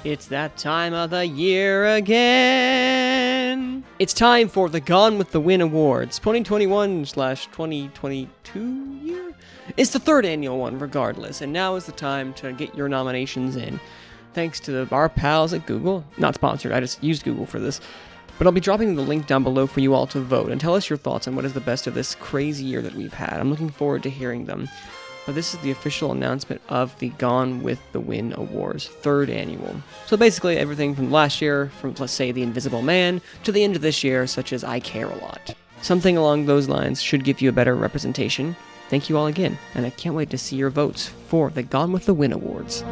It's that time of the year again. It's time for the Gone with the Wind Awards 2021/2022 year. It's the third annual one, regardless, and now is the time to get your nominations in. Thanks to our pals at Google. Not sponsored, I just used Google for this. But I'll be dropping the link down below for you all to vote and tell us your thoughts on what is the best of this crazy year that we've had. I'm looking forward to hearing them. But this is the official announcement of the Gone with the Wind Awards, third annual. So basically everything from last year, from let's say The Invisible Man, to the end of this year, such as I Care a Lot. Something along those lines should give you a better representation. Thank you all again, and I can't wait to see your votes for the Gone with the Wind Awards.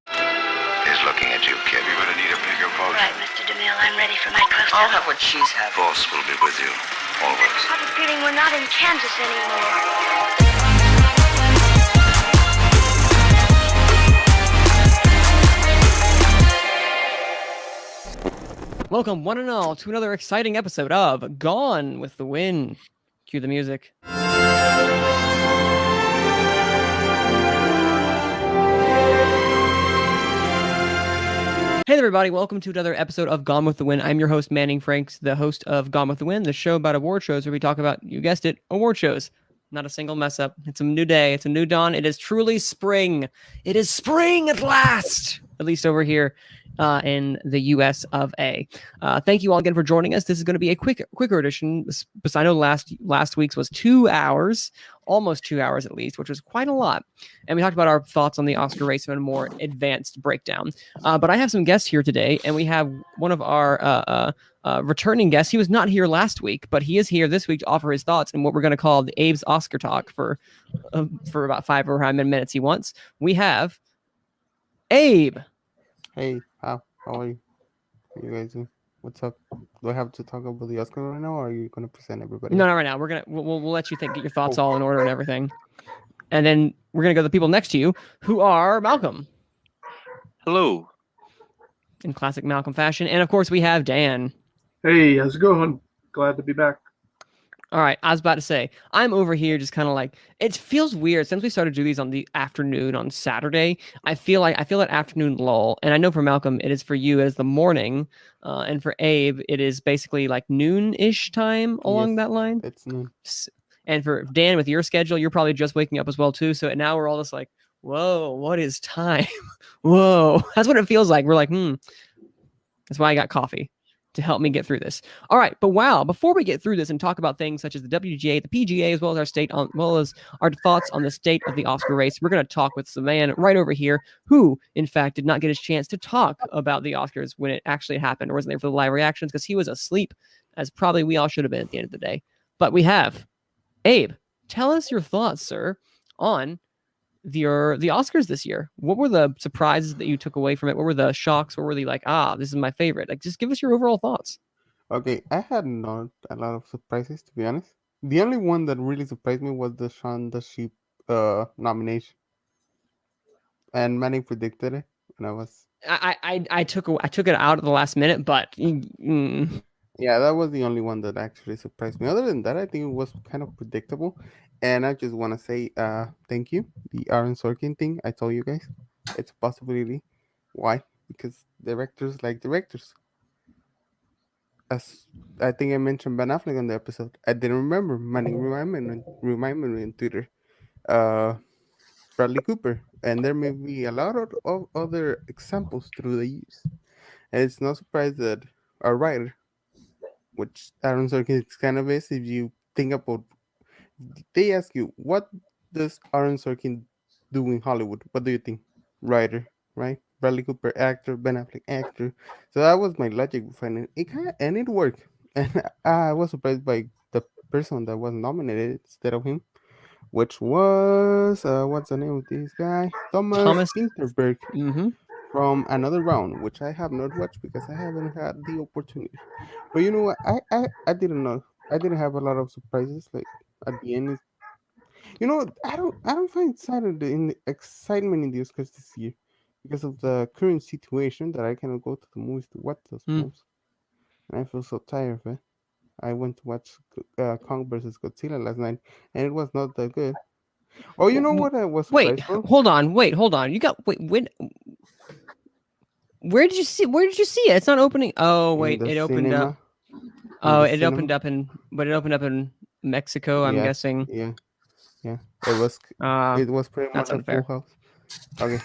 He's looking at you, kid. You're gonna need a bigger boat. Right, Mr. DeMille, I'm ready for my close-up. I'll have what she's having. Boss will be with you, always. I have a feeling we're not in Kansas anymore. Welcome, one and all, to another exciting episode of Gone with the Wind. Cue the music. Hey there, everybody. Welcome to another episode of Gone with the Wind. I'm your host, Manning Franks, the host of Gone with the Wind, the show about award shows where we talk about, you guessed it, award shows. Not a single mess up. It's a new day. It's a new dawn. It is truly spring. It is spring at last, at least over here in the US of A. Thank you all again for joining us. This is going to be a quicker edition. I know last week's was 2 hours, almost 2 hours at least, which was quite a lot. And we talked about our thoughts on the Oscar race and a more advanced breakdown. But I have some guests here today, and we have one of our returning guests. He was not here last week, but he is here this week to offer his thoughts and what we're going to call the Abe's Oscar talk for about 5 or however many minutes he wants. We have Abe. Hey, how are you? How you guys doing? What's up? Do I have to talk about the Oscar right now, or are you gonna present everybody? No, not right now. We'll let you get your thoughts all in order and everything, and then we're gonna go to the people next to you, who are Malcolm. Hello. In classic Malcolm fashion, and of course we have Dan. Hey, how's it going? Glad to be back. All right, I was about to say, I'm over here just kind of like, it feels weird since we started to do these on the afternoon on Saturday. I feel that afternoon lull, and I know for Malcolm, it is for you, it is the morning, and for Abe, it is basically like noon-ish time along that line. It's noon. And for Dan, with your schedule, you're probably just waking up as well too. So now we're all just like, whoa, what is time? Whoa, that's what it feels like. We're like, That's why I got coffee, to help me get through this. All right, but wow, before we get through this and talk about things such as the WGA, the PGA, as well as our thoughts on the state of the Oscar race, we're going to talk with the man right over here who, in fact, did not get his chance to talk about the Oscars when it actually happened, or wasn't there for the live reactions because he was asleep, as probably we all should have been at the end of the day. But we have Abe. Tell us your thoughts, sir, on the Oscars this year. What were the surprises that you took away from it? What were the shocks? What were the this is my favorite? Like, just give us your overall thoughts. Okay, I had not a lot of surprises, to be honest. The only one that really surprised me was the Shaun the Sheep nomination, and Manning predicted it, and I was. I took it out at the last minute, but Yeah, that was the only one that actually surprised me. Other than that, I think it was kind of predictable. And I just want to say thank you. The Aaron Sorkin thing, I told you guys, it's a possibility. Why? Because directors like directors. As I think I mentioned Ben Affleck on the episode. I didn't remember. Manning remind me on Twitter. Bradley Cooper. And there may be a lot of other examples through the years. And it's no surprise that a writer, which Aaron Sorkin kind of is, if you think about, they ask you, what does Aaron Sorkin do in Hollywood? What do you think? Writer, right? Bradley Cooper, actor. Ben Affleck, actor. So that was my logic behind it. And it worked. And I was surprised by the person that was nominated instead of him, which was what's the name of this guy? Thomas Vinterberg. Mm-hmm. From Another Round, which I have not watched because I haven't had the opportunity. But you know what? I didn't know. I didn't have a lot of surprises. Like at the end, I don't find excitement in the Oscars this year because of the current situation that I cannot go to the movies to watch those films, and I feel so tired of it. I went to watch Kong versus Godzilla last night, and it was not that good. Oh, you know what I was Wait, surprised for? hold on. You got when? Where did you see? Where did you see it? It's not opening. Oh In wait, the it opened up. cinema. Oh, The it cinema. opened up but it opened up in Mexico. I'm Yeah, guessing. yeah. It was pretty That's much a full unfair. house. Okay,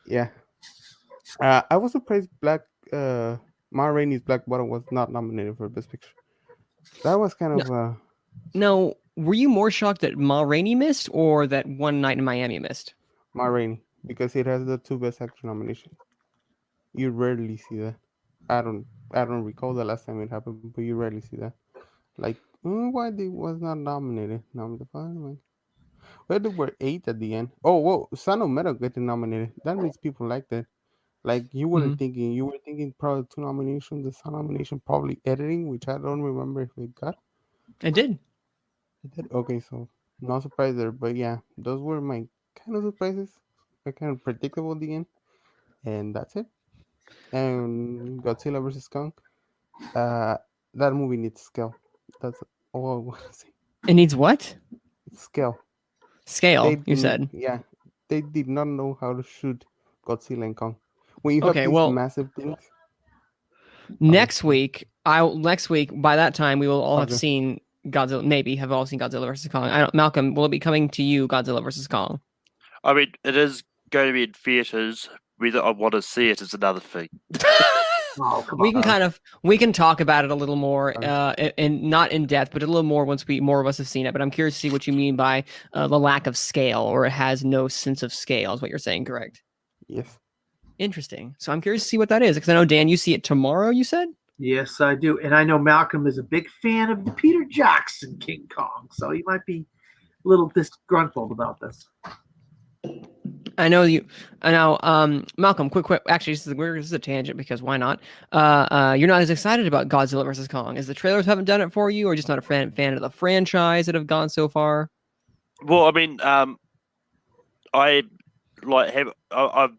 yeah. I was surprised Ma Rainey's Black Bottom was not nominated for Best Picture. That was kind No, of no, were you more shocked that Ma Rainey missed or that One Night in Miami missed? Ma Rainey because it has the 2 Best Actor nominations. You rarely see that. I don't recall the last time it happened, but you rarely see that. Like, why they was not nominated? Nominated. Well, there were 8 at the end. Oh, whoa, Son of Metal getting nominated. That means people like that. Like you Mhm. were thinking probably 2 nominations, the Sun nomination, probably editing, which I don't remember if it got. It did. It did. Okay, so no surprise there, but yeah, those were my kind of surprises. I kind of predictable at the end, and that's it. And Godzilla versus Kong. Uh, that movie needs scale. That's all I want to say. It needs what? Scale. They Scale, you didn't. said. Yeah, they did not know how to shoot Godzilla and Kong. When you have Okay, these well, massive things. Okay. next week, by that time we will all have Okay. seen Godzilla. Maybe have all seen Godzilla versus Kong. I don't. Malcolm, will it be coming to you, Godzilla versus Kong? I mean, it is going to be in theaters. Whether I want to see it is another thing. Oh, come We on. can we can talk about it a little more, Okay. and not in depth, but a little more once more of us have seen it. But I'm curious to see what you mean by the lack of scale, or it has no sense of scale, is what you're saying, correct? Yes. Interesting. So I'm curious to see what that is, because I know Dan, you see it tomorrow. You said. Yes, I do. And I know Malcolm is a big fan of the Peter Jackson King Kong, so he might be a little disgruntled about this. I know you. I know, Malcolm. Quick. Actually, this is a tangent because why not? You're not as excited about Godzilla versus Kong. Is the trailers haven't done it for you, or just not a fan of the franchise that have gone so far? Well, I mean, I've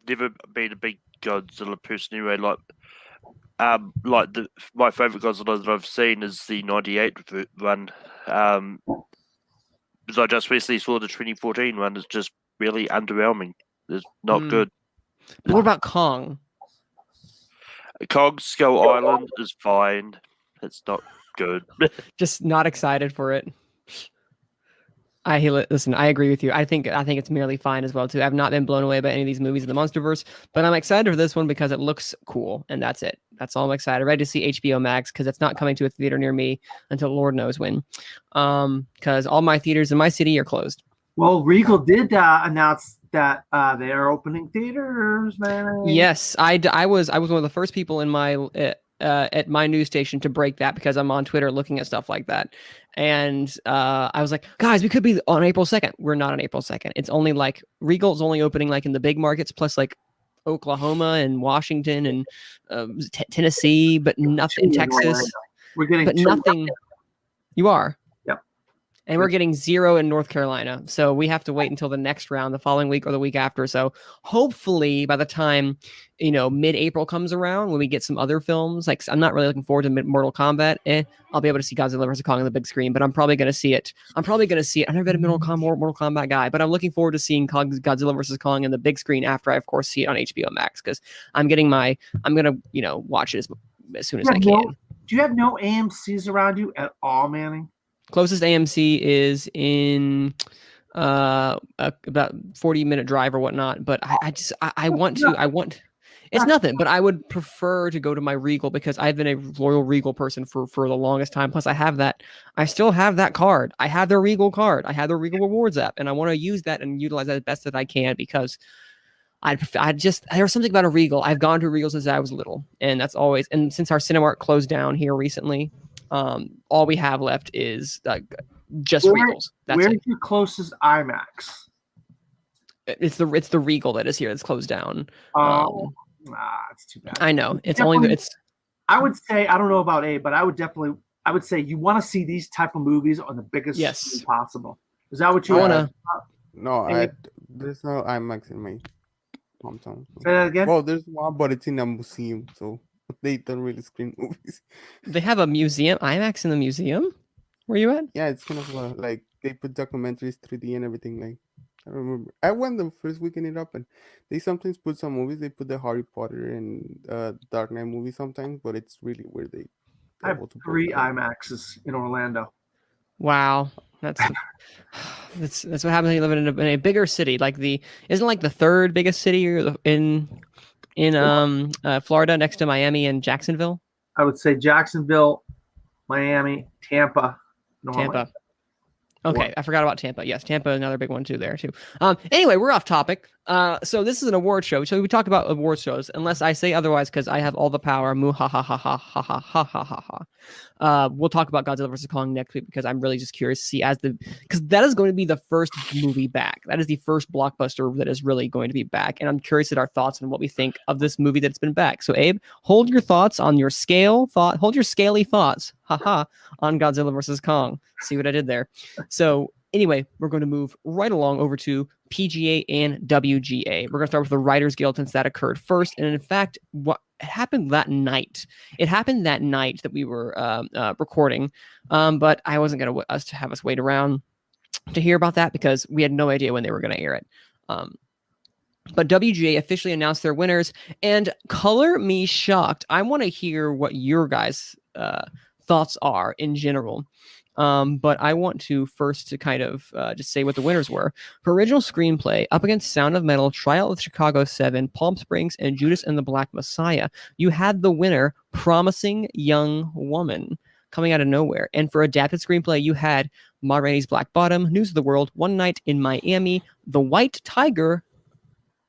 never been a big Godzilla person anyway. My favorite Godzilla that I've seen is the '98 one. Because I just recently saw the 2014 one. It's just really underwhelming. It's not good. But what about Kong? Kong Skull Island is fine. It's not good. Just not excited for it. Listen. I agree with you. I think it's merely fine as well too. I've not been blown away by any of these movies in the MonsterVerse, but I'm excited for this one because it looks cool, and that's it. That's all I'm excited. Ready to see HBO Max because it's not coming to a theater near me until Lord knows when. Because all my theaters in my city are closed. Well, Regal did announce that they are opening theaters, man. Yes, I was one of the first people in my at my news station to break that because I'm on Twitter looking at stuff like that, and I was like, guys, we could be on April 2nd. We're not on April 2nd. It's only like Regal's only opening like in the big markets, plus like Oklahoma and Washington and Tennessee, but nothing in Texas. We're getting but nothing. You are. Yep. And we're getting 0 in North Carolina. So we have to wait until the next round, the following week or the week after. So hopefully by the time, mid-April comes around, when we get some other films, like I'm not really looking forward to Mortal Kombat. I'll be able to see Godzilla vs. Kong on the big screen, but I'm probably going to see it. I've never been a Mortal Kombat guy, but I'm looking forward to seeing Godzilla vs. Kong in the big screen after I, of course, see it on HBO Max, because I'm going to watch it as soon as I can. Do you have no AMCs around you at all, Manning? Closest AMC is in about 40-minute drive or whatnot. But I want. It's nothing, but I would prefer to go to my Regal because I've been a loyal Regal person for the longest time. Plus, I still have that card. I have their Regal card. I have their Regal Rewards app, and I want to use that and utilize that as best that I can because there's something about a Regal. I've gone to a Regal since I was little, and that's always. And since our Cinemark closed down here recently, all we have left is just Regals. That's where's it. your closest IMAX? It's the Regal that is here. That's closed down. It's too bad. I know. It's I would say, I don't know about but I would say you want to see these type of movies on the biggest screen possible. Is that what you want to? No, there's no IMAX in my hometown. Say that again? Well, there's one, but it's in a museum, so they don't really screen movies. They have a museum, IMAX in the museum? Where you at? Yeah, it's kind of like they put documentaries 3D and everything. Like I remember. I went the first weekend it up, and they sometimes put some movies. They put the Harry Potter and Dark Knight movie sometimes, but it's really weird. They I have able to put 3 that. IMAXs in Orlando. Wow, that's what happens when you live in a bigger city. Like isn't like the third biggest city in Florida, next to Miami and Jacksonville. I would say Jacksonville, Miami, Tampa, Tampa. Okay, I forgot about Tampa. Yes, Tampa is another big one too there too. Anyway, we're off topic. So this is an award show. So we talk about award shows, unless I say otherwise, because I have all the power. Moo ha ha ha ha ha ha ha ha ha ha. We'll talk about Godzilla vs. Kong next week because I'm really just curious to see because that is going to be the first movie back. That is the first blockbuster that is really going to be back, and I'm curious at our thoughts and what we think of this movie that's been back. So Abe, hold your thoughts on your hold your scaly thoughts, haha, on Godzilla vs. Kong. See what I did there? So anyway, we're going to move right along over to PGA and WGA. We're going to start with the Writers Guild since that occurred first. And in fact, what happened that night? It happened that night that we were recording, but I wasn't going to have us wait around to hear about that because we had no idea when they were going to air it. But WGA officially announced their winners, and color me shocked. I want to hear what your guys' thoughts are in general. But I want to first to kind of just say what the winners were. For original screenplay, up against Sound of Metal, Trial of Chicago 7, Palm Springs, and Judas and the Black Messiah, you had the winner, Promising Young Woman, coming out of nowhere. And for adapted screenplay, you had Ma Rainey's Black Bottom, News of the World, One Night in Miami, The White Tiger,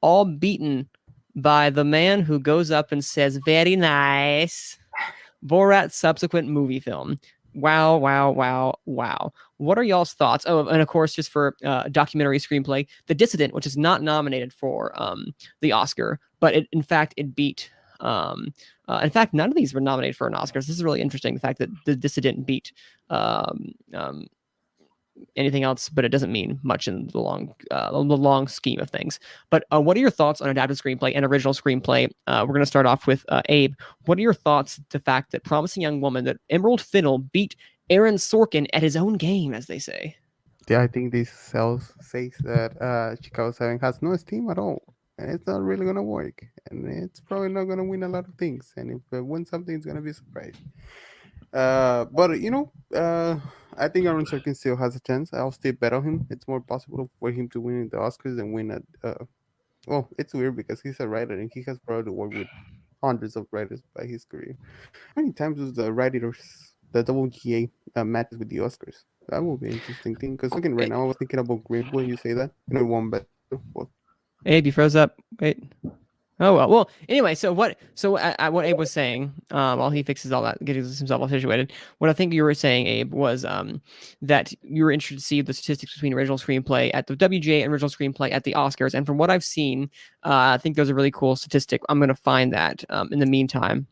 all beaten by the man who goes up and says, very nice, Borat's subsequent movie film. Wow, wow, wow, wow. What are y'all's thoughts? Oh, and of course, just for documentary screenplay, The Dissident, which is not nominated for the Oscar, but in fact, it beat... in fact, none of these were nominated for an Oscar. This is really interesting, the fact that The Dissident beat anything else, but it doesn't mean much in the long scheme of things. But what are your thoughts on adapted screenplay and original screenplay? We're going to start off with Abe. What are your thoughts the fact that Promising Young Woman, that Emerald Fennell beat Aaron Sorkin at his own game, as they say? Yeah, I think this says that Chicago 7 has no esteem at all. And it's not really going to work. And it's probably not going to win a lot of things. And if it wins something, it's going to be a surprise. But I think Aaron Sorkin still has a chance. I'll still bet on him. It's more possible for him to win the Oscars than win at. Well, it's weird because he's a writer and he has probably worked with hundreds of writers by his career. How many times does the WGA matches with the Oscars? That will be an interesting thing. Because looking right now, I was thinking about Green when you say that. You know, one bet. Well, Abe, you froze up. Wait. Oh well. Anyway, so what Abe was saying, while he fixes all that, gets himself all situated, what I think you were saying, Abe, was that you were interested to see the statistics between original screenplay at the WGA and original screenplay at the Oscars. And from what I've seen, I think there's a really cool statistic. I'm going to find that in the meantime.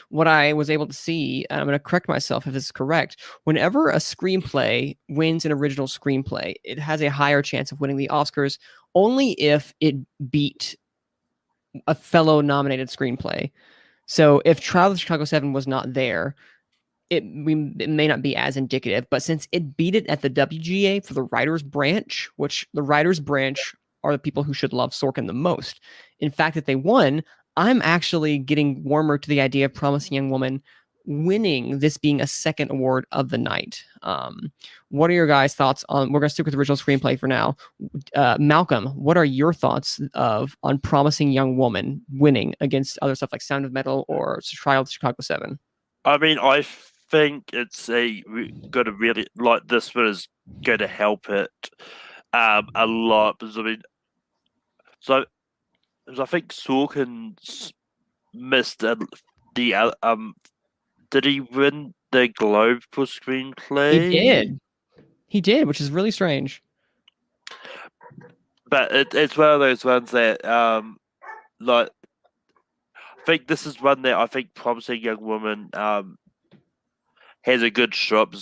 What I was able to see, and I'm going to correct myself if this is correct, whenever a screenplay wins an original screenplay, it has a higher chance of winning the Oscars only if it beat a fellow nominated screenplay. So if Trial of Chicago 7 was not there, it may not be as indicative, but since it beat it at the WGA for the writers branch, which the writers branch are the people who should love Sorkin the most. In fact, that they won, I'm actually getting warmer to the idea of Promising Young Woman winning, this being a second award of the night. What are your guys' thoughts on? We're going to stick with original screenplay for now. Malcolm, what are your thoughts on Promising Young Woman winning against other stuff like Sound of Metal or Trial of Chicago 7? I mean, I think it's going to really, like, this one is going to help it a lot. Because, I mean, so I think Sorkin missed the did he win the Globe for screenplay? He did, which is really strange. But it's one of those ones that, like, I think this is one that I think Promising Young Woman has a good shot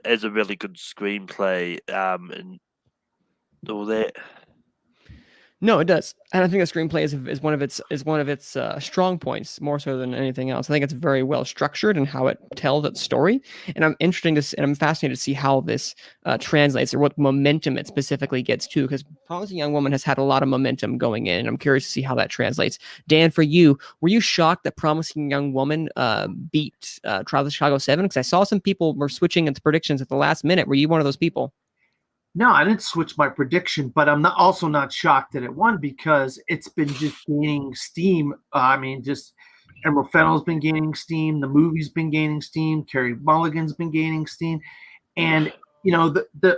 as a really good screenplay and all that. No, it does, and I think the screenplay is one of its strong points more so than anything else. I think it's very well structured in how it tells that story, and I'm fascinated to see how this translates or what momentum it specifically gets to. Because Promising Young Woman has had a lot of momentum going in, and I'm curious to see how that translates. Dan, for you, were you shocked that Promising Young Woman beat Trial of Chicago 7? Because I saw some people were switching its predictions at the last minute. Were you one of those people? No, I didn't switch my prediction, but I'm also not shocked that it won because it's been just gaining steam. Just Emerald Fennell's been gaining steam. The movie's been gaining steam. Carey Mulligan's been gaining steam, and the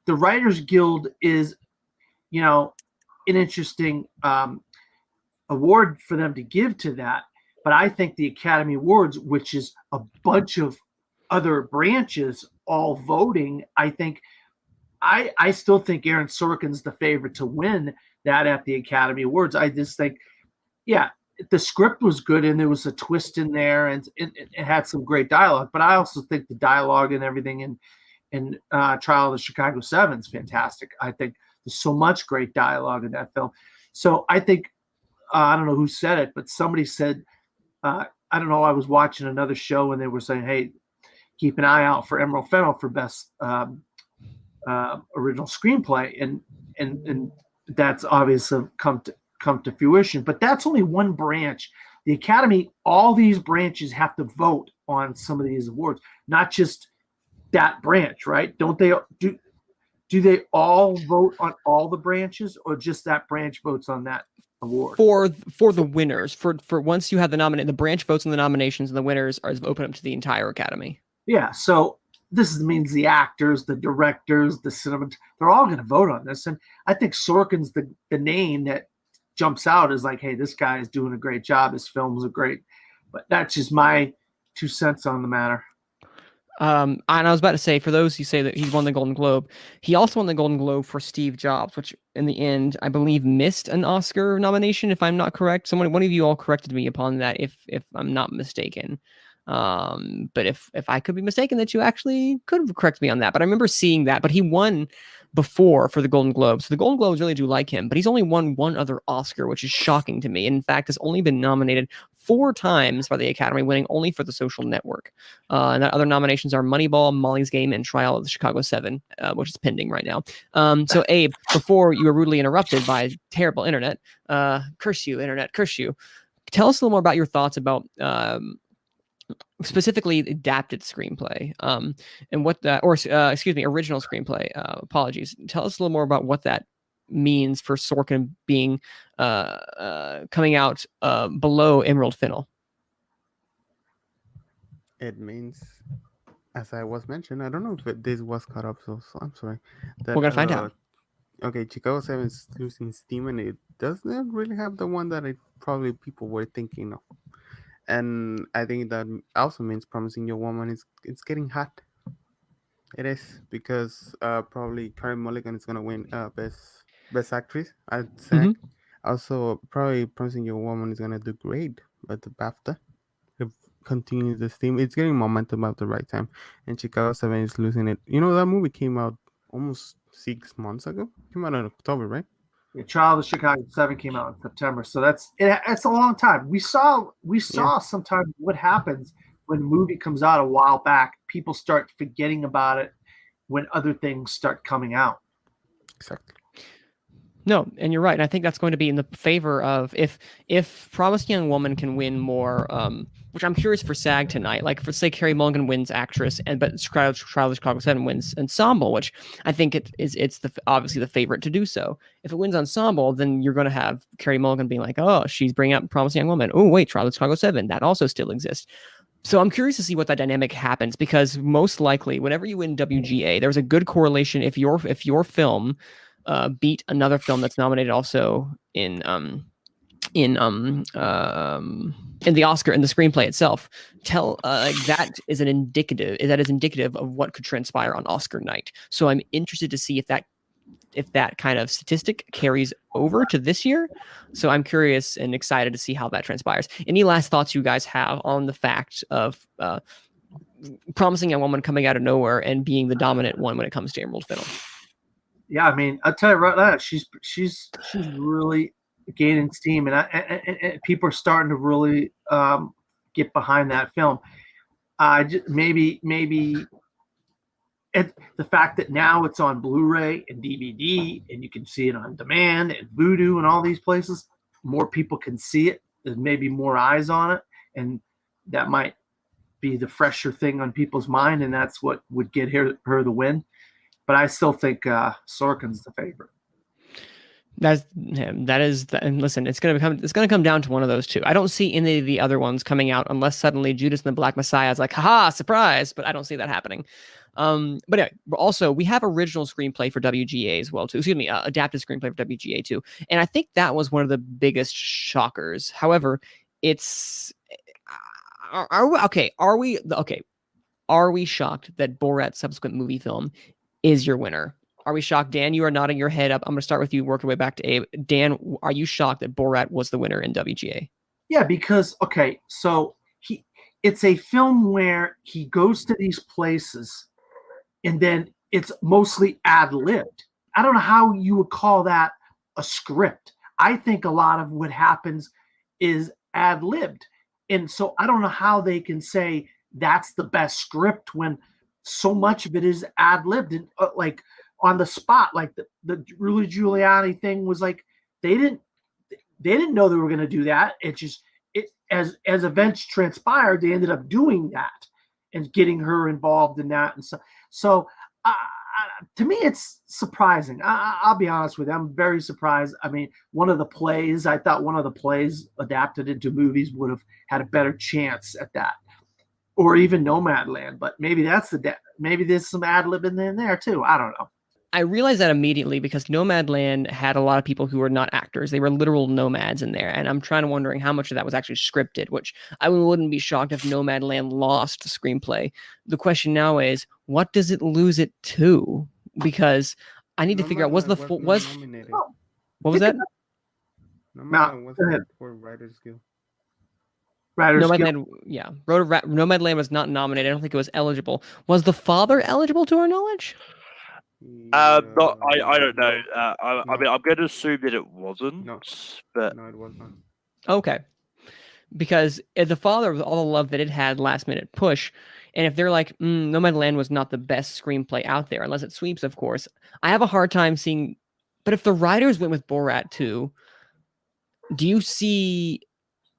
Writers Guild is, an interesting award for them to give to that. But I think the Academy Awards, which is a bunch of other branches all voting, I still think Aaron Sorkin's the favorite to win that at the Academy Awards. I just think, the script was good and there was a twist in there and it had some great dialogue. But I also think the dialogue and everything in Trial of the Chicago 7 is fantastic. I think there's so much great dialogue in that film. So I think, I don't know who said it, but somebody said, I don't know, I was watching another show and they were saying, hey, keep an eye out for Emerald Fennell for best original screenplay, and that's obviously come to fruition. But that's only one branch. The Academy, all these branches have to vote on some of these awards, not just that branch, right? Don't they do they all vote on all the branches, or just that branch votes on that award? For the winners, for once you have the branch votes on the nominations, and the winners are open up to the entire Academy. Yeah, so this means the actors, the directors, the cinema, they're all going to vote on this. And I think Sorkin's the name that jumps out as like, hey, this guy is doing a great job. His films are great. But that's just my 2 cents on the matter. And I was about to say, for those who say that he won the Golden Globe, he also won the Golden Globe for Steve Jobs, which in the end, I believe, missed an Oscar nomination, if I'm not correct. One of you all corrected me upon that, if I'm not mistaken. But if I could be mistaken, that you actually could correct me on that. But I remember seeing that. But he won before for the Golden Globes. So the Golden Globes really do like him, but he's only won one other Oscar, which is shocking to me. And in fact, has only been nominated 4 times by the Academy, winning only for The Social Network. And the other nominations are Moneyball, Molly's Game, and Trial of the Chicago 7, which is pending right now. So Abe, before you were rudely interrupted by terrible internet, curse you, internet, curse you. Tell us a little more about your thoughts about specifically adapted screenplay, and what that, original screenplay. Apologies. Tell us a little more about what that means for Sorkin being coming out below Emerald Fennell. It means, as I was mentioned, I don't know if this was cut up, so I'm sorry. We're gonna find out. Okay, Chicago 7 is losing steam, and it doesn't really have the one that probably people were thinking of. And I think that also means Promising Young Woman it's getting hot. It is, because probably Carey Mulligan is gonna win best actress, I'd say. Mm-hmm. Also, probably Promising Young Woman is gonna do great at the Bafta. If continues the steam, it's getting momentum at the right time. And Chicago 7 is losing it. That movie came out almost 6 months ago. Came out in October, right? The Trial of the Chicago 7 came out in September, so it's a long time. We saw sometimes what happens when a movie comes out a while back. People start forgetting about it when other things start coming out. Exactly. No, and you're right. And I think that's going to be in the favor of if Promising Young Woman can win more, which I'm curious for SAG tonight. Like, for say Carey Mulligan wins actress, but Trial of Chicago 7 wins ensemble, which I think it's obviously the favorite to do so. If it wins ensemble, then you're going to have Carey Mulligan being like, oh, she's bringing up Promising Young Woman. Oh, wait, Trial of Chicago 7, that also still exists. So I'm curious to see what that dynamic happens, because most likely, whenever you win WGA, there's a good correlation if your film beat another film that's nominated also in the Oscar, in the screenplay itself. That is indicative of what could transpire on Oscar night. So I'm interested to see if that kind of statistic carries over to this year. So I'm curious and excited to see how that transpires. Any last thoughts you guys have on the fact of Promising Young Woman coming out of nowhere and being the dominant one when it comes to Emerald Fennell? Yeah, I mean, I'll tell you right now, she's really gaining steam, and people are starting to really get behind that film. Maybe the fact that now it's on Blu-ray and DVD, and you can see it on demand and Vudu and all these places, more people can see it. There's maybe more eyes on it, and that might be the fresher thing on people's mind, and that's what would get her the win. But I still think Sorkin's the favorite. And listen, it's gonna come down to one of those two. I don't see any of the other ones coming out unless suddenly Judas and the Black Messiah is like, haha, surprise! But I don't see that happening. But anyway, also we have original screenplay for WGA as well too. Excuse me, adapted screenplay for WGA too. And I think that was one of the biggest shockers. However, it's are we shocked that Borat's subsequent movie film is your winner? Are we shocked? Dan, you are nodding your head up. I'm going to start with you, work your way back to Abe. Dan, are you shocked that Borat was the winner in WGA? Yeah, because, so it's a film where he goes to these places and then it's mostly ad-libbed. I don't know how you would call that a script. I think a lot of what happens is ad-libbed. And so I don't know how they can say that's the best script when so much of it is ad-libbed and like on the spot. Like the Rudy Giuliani thing was like they didn't know they were going to do that. As events transpired, they ended up doing that and getting her involved in that. And so to me, it's surprising. I'll be honest with you. I'm very surprised. I mean, I thought one of the plays adapted into movies would have had a better chance at that, or even Nomadland. But maybe maybe there's some ad lib in there too. I don't know. I realized that immediately because Nomadland had a lot of people who were not actors. They were literal nomads in there. And I'm wondering how much of that was actually scripted, which I wouldn't be shocked if Nomadland lost the screenplay. The question now is, what does it lose it to? Because I need to figure out, what was that? Nomadland for Writers Guild. Nomadland, yeah. Nomadland was not nominated. I don't think it was eligible. Was The Father eligible to our knowledge? I don't know. I mean, I'm going to assume that it wasn't. No, but no, it was not. Okay, because The Father, with all the love that it had last minute push, and if they're like, Nomadland was not the best screenplay out there, unless it sweeps, of course, I have a hard time seeing. But if the writers went with Borat too, do you see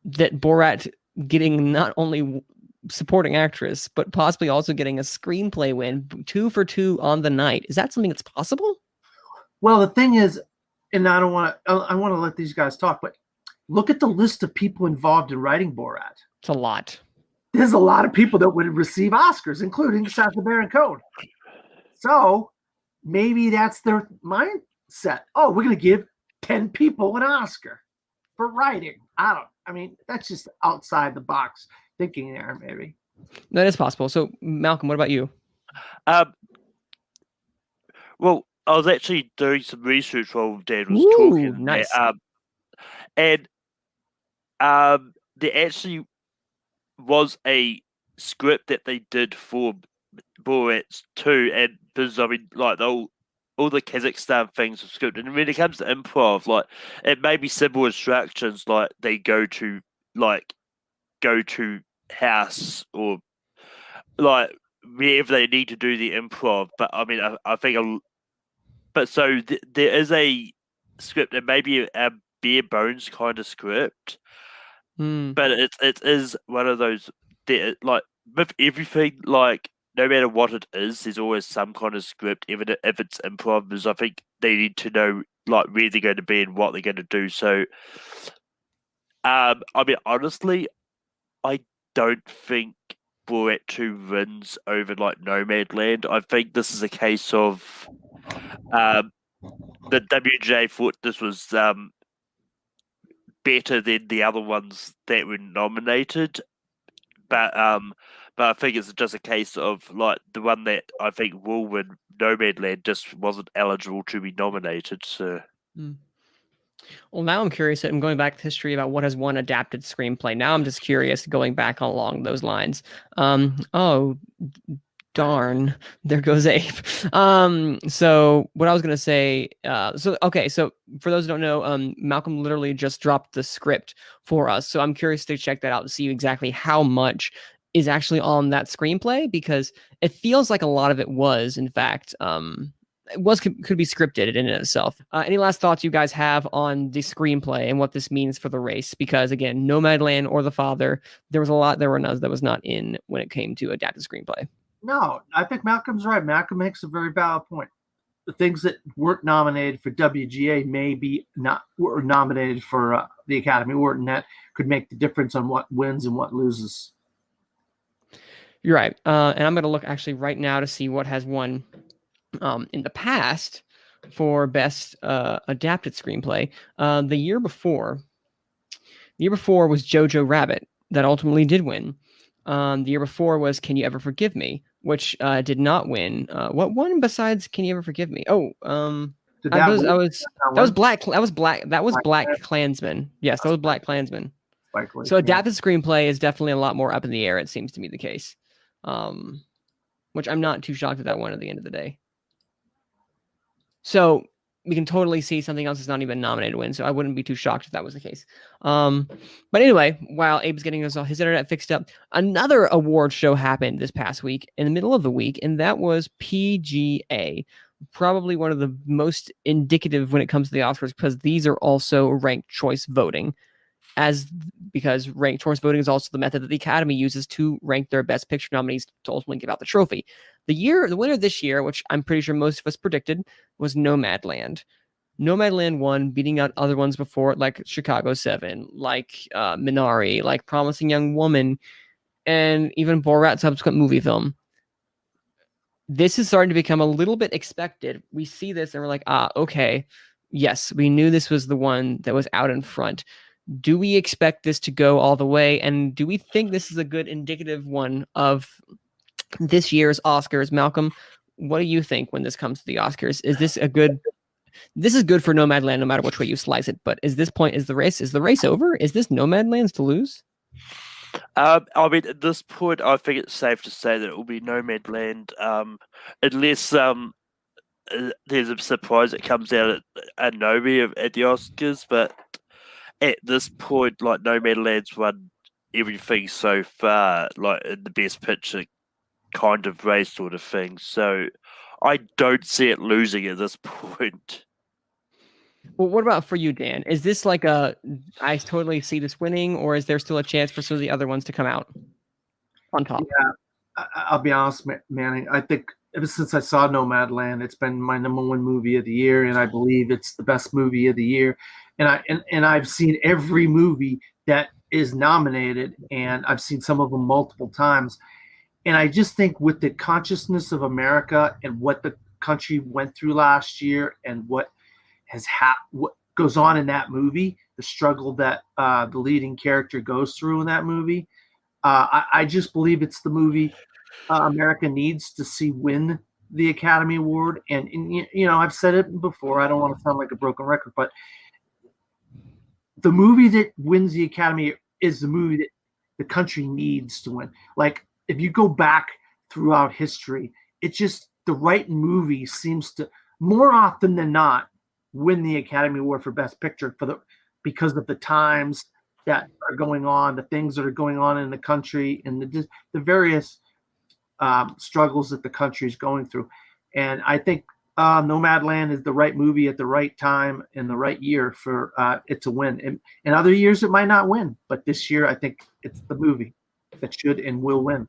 that Borat getting not only supporting actress, but possibly also getting a screenplay win, 2 for 2 on the night? Is that something that's possible? Well, the thing is, and I want to let these guys talk, but look at the list of people involved in writing Borat. It's a lot. There's a lot of people that would receive Oscars, including Sacha Baron Cohen. So maybe that's their mindset. Oh, we're going to give 10 people an Oscar for writing. I mean, that's just outside the box thinking there, maybe. That is possible. So, Malcolm, what about you? Well, I was actually doing some research while Dan was talking. Nice. And there actually was a script that they did for Borat 2, and because I mean, like all the Kazakhstan things are scripted. And when it comes to improv, like it may be simple instructions, like they go to house or like wherever they need to do the improv. But I mean, I think, but so there is a script, and maybe a bare bones kind of script, but it is one of those that, like with everything, like no matter what it is, there's always some kind of script, even if it's improv, because I think they need to know like where they're going to be and what they're going to do. So, I mean, honestly, I don't think Borat 2 wins over like Nomadland. I think this is a case of the WGA thought this was better than the other ones that were nominated, but I think it's just a case of like the one that I think will win, Nomadland, just wasn't eligible to be nominated. So. Well, now I'm curious. I'm going back to history about what has won adapted screenplay. Now I'm just curious, going back along those lines. darn, there goes Abe. So what I was gonna say, so for those who don't know, Malcolm literally just dropped the script for us. So I'm curious to check that out to see exactly how much is actually on that screenplay, because it feels like a lot of it was, in fact, could be scripted in and of itself. Any last thoughts you guys have on the screenplay and what this means for the race? Because again, Nomadland or The Father, there were none that was not in when it came to adapted screenplay. No, I think Malcolm's right. Malcolm makes a very valid point. The things that weren't nominated for WGA were nominated for the Academy Award, and that could make the difference on what wins and what loses. You're right. And I'm going to look actually right now to see what has won in the past for best adapted screenplay. The year before was Jojo Rabbit, that ultimately did win. The year before was Can You Ever Forgive Me, which did not win. What won besides Can You Ever Forgive Me? That was Black Klansman. Yes, that was Black Klansman. So adapted screenplay is definitely a lot more up in the air. It seems to be the case, which I'm not too shocked that won at the end of the day. So we can totally see something else that's not even nominated to win. So I wouldn't be too shocked if that was the case. But anyway, while Abe's getting his internet fixed up, another award show happened this past week in the middle of the week, and that was PGA. Probably one of the most indicative when it comes to the Oscars, because these are also ranked choice voting. Because ranked choice voting is also the method that the Academy uses to rank their best picture nominees to ultimately give out the trophy. The winner this year, which I'm pretty sure most of us predicted, was Nomadland. Nomadland won, beating out other ones before it, like Chicago 7, like Minari, like Promising Young Woman, and even Borat's subsequent movie film. This is starting to become a little bit expected. We see this and we're like, okay, yes, we knew this was the one that was out in front. Do we expect this to go all the way? And do we think this is a good indicative one of this year's Oscars? Malcolm, what do you think when this comes to the Oscars? Is this this is good for Nomadland no matter which way you slice it, but is the race over? Is this Nomadland's to lose? I mean, at this point, I think it's safe to say that it will be Nomadland, unless there's a surprise that comes out at Nomi at the Oscars. But at this point, like, Nomadland's won everything so far, like in the best picture kind of race sort of thing. So I don't see it losing at this point. Well, what about for you, Dan? Is this like I totally see this winning, or is there still a chance for some of the other ones to come out on top? Yeah, I'll be honest, Manning. I think ever since I saw Nomadland, it's been my #1 movie of the year, and I believe it's the best movie of the year. And I've seen every movie that is nominated, and I've seen some of them multiple times. And I just think with the consciousness of America and what the country went through last year, and what goes on in that movie, the struggle that the leading character goes through in that movie, I just believe it's the movie America needs to see win the Academy Award. And I've said it before. I don't want to sound like a broken record, but the movie that wins the Academy is the movie that the country needs to win. Like, if you go back throughout history, it's just the right movie seems to, more often than not, win the Academy Award for Best Picture because of the times that are going on, the things that are going on in the country, and the various struggles that the country is going through. And I think Nomadland is the right movie at the right time in the right year for it to win. And in other years, it might not win, but this year, I think it's the movie that should and will win.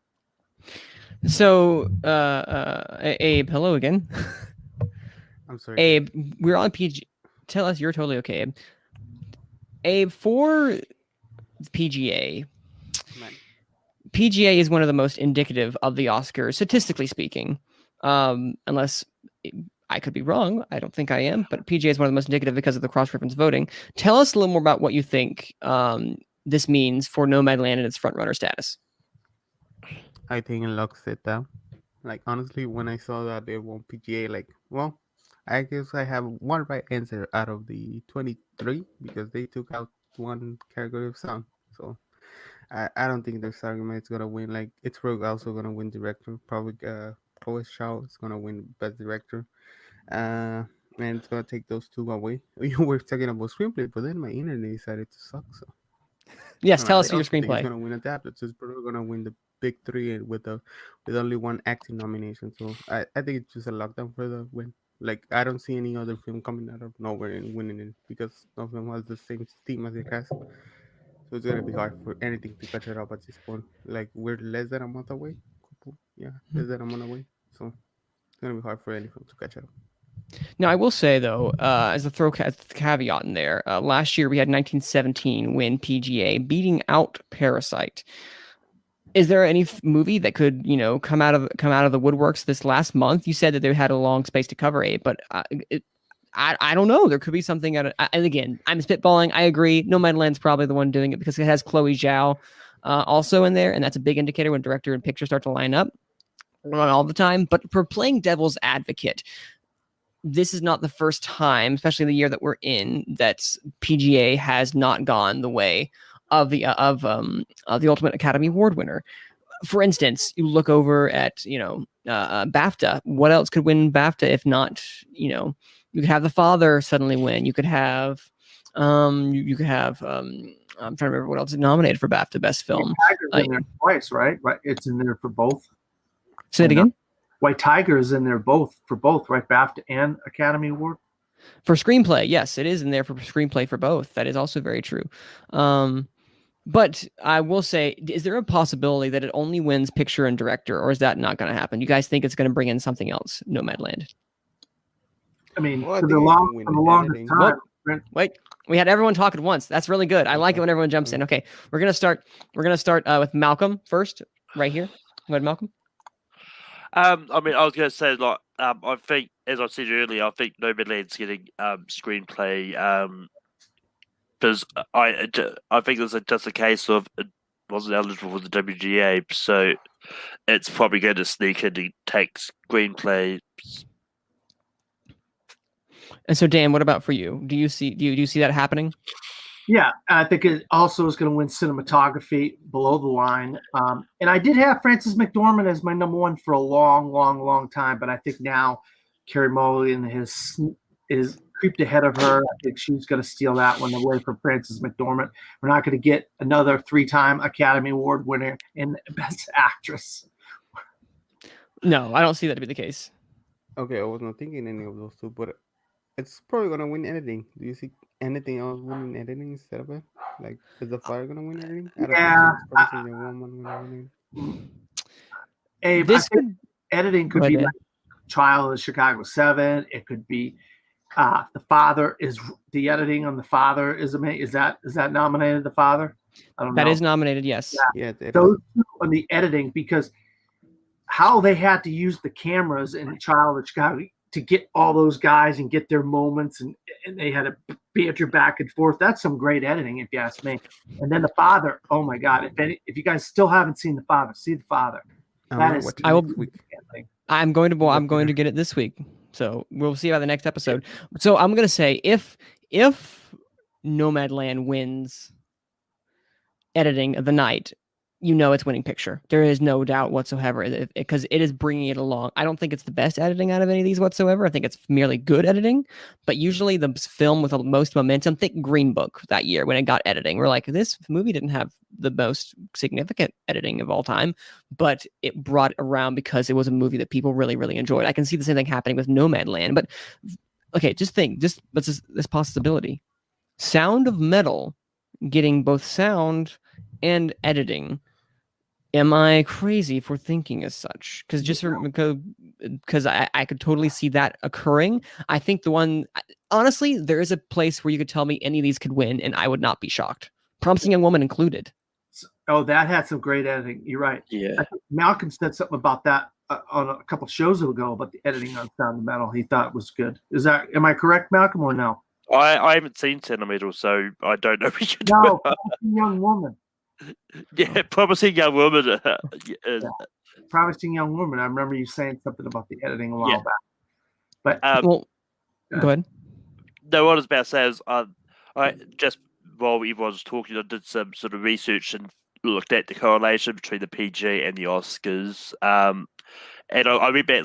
So, Abe, hello again. I'm sorry. Abe, we're on PG. Tell us you're totally okay, Abe. Abe, for PGA, PGA is one of the most indicative of the Oscars, statistically speaking. Unless I could be wrong. I don't think I am, but PGA is one of the most indicative because of the cross-reference voting. Tell us a little more about what you think this means for Nomadland and its frontrunner status. I think it locks it down. Like, honestly, when I saw that they won PGA, like, well, I guess I have one right answer out of the 23 because they took out one category of song. So I don't think this argument is gonna win. Like it's probably also gonna win director. Probably Chloe Zhao is gonna win best director. And it's gonna take those two away. You were talking about screenplay, but then my internet decided to suck. So Yes, tell I us your also think it's screenplay. gonna win adapted. So it's probably gonna win the big three and with only one acting nomination. So I think it's just a lockdown for the win. Like I don't see any other film coming out of nowhere and winning it because none of them has the same steam as it has. So it's gonna be hard for anything to catch it up at this point. Like we're less than a month away. Yeah, less than a month away. So it's gonna be hard for any film to catch up. Now, I will say though, as a caveat in there, last year we had 1917 win PGA, beating out Parasite. Is there any movie that could, come out of the woodworks this last month? You said that they had a long space to cover it, but I don't know. There could be something and again, I'm spitballing. I agree. Nomadland's probably the one doing it because it has Chloe Zhao also in there, and that's a big indicator when director and picture start to line up. Not all the time, but for playing devil's advocate, this is not the first time, especially the year that we're in, that PGA has not gone the way of the Ultimate Academy Award winner. For instance, you look over at BAFTA. What else could win BAFTA if not you could have The Father suddenly win. You could have I'm trying to remember what else is nominated for BAFTA Best Film. Tiger's in there twice, right? Right, it's in there for both. Say it again. White Tiger is in there for both, right? BAFTA and Academy Award. For screenplay, yes, it is in there for screenplay for both. That is also very true. But I will say, is there a possibility that it only wins picture and director, or is that not going to happen? You guys think it's going to bring in something else, Nomadland? I mean, Well, I for think the it can win longest editing. time. Wait, we had everyone talk at once. That's really good. I like it when everyone jumps in. Okay, we're gonna start with Malcolm first, right here. Go ahead, Malcolm. I mean, I was going to say, like, I think, as I said earlier, I think Nomadland's getting screenplay because I think it's just a case of it wasn't eligible for the WGA, so it's probably going to sneak in and take screenplay. And so, Dan, what about for you? Do you see that happening? Yeah, I think it also is going to win cinematography below the line. And I did have Frances McDormand as my number one for a long, long, long time, but I think now Carey Mulligan is creeped ahead of her. I think she's going to steal that one away from Frances McDormand. We're not going to get another 3-time Academy Award winner in Best Actress. No, I don't see that to be the case. Okay, I was not thinking any of those two, but it's probably gonna win editing. Do you see anything else winning editing instead of it? Like, is The Fire gonna win editing? I don't Yeah, think it's probably the woman gonna win editing. Abe, This I think editing could Go be ahead, like Trial of the Chicago 7. It could be The Father. Is the editing on The Father is amazing? Is that nominated? The Father? I don't know. That is nominated. Yes. Yeah, it's Those two on the editing, because how they had to use the cameras in Trial of Chicago to get all those guys and get their moments, and they had to banter back and forth. That's some great editing, if you ask me. And then The Father. Oh my God! If you guys still haven't seen The Father, see The Father. That is. I will. I'm going to get it this week. So we'll see by the next episode. So I'm going to say if Nomadland wins editing of the night, it's winning picture. There is no doubt whatsoever because it is bringing it along. I don't think it's the best editing out of any of these whatsoever. I think it's merely good editing, but usually the film with the most momentum, think Green Book that year when it got editing. We're like, this movie didn't have the most significant editing of all time, but it brought it around because it was a movie that people really, really enjoyed. I can see the same thing happening with Nomadland, but okay, just think, this possibility. Sound of Metal getting both sound and editing. Am I crazy for thinking as such? Because I could totally see that occurring. I think honestly, there is a place where you could tell me any of these could win, and I would not be shocked. Promising Young Woman included. Oh, that had some great editing. You're right. Yeah. I think Malcolm said something about that on a couple shows ago about the editing on Sound of Metal. He thought it was good. Am I correct, Malcolm, or no? I haven't seen Sound of Metal, so I don't know what you're No, doing. Young Woman. Yeah, Promising Young Woman. Promising Young Woman. I remember you saying something about the editing a while back. But Go ahead. No, what I was about to say is, I just while everyone was talking, I did some sort of research, and looked at the correlation between the PGA and the Oscars. And I went back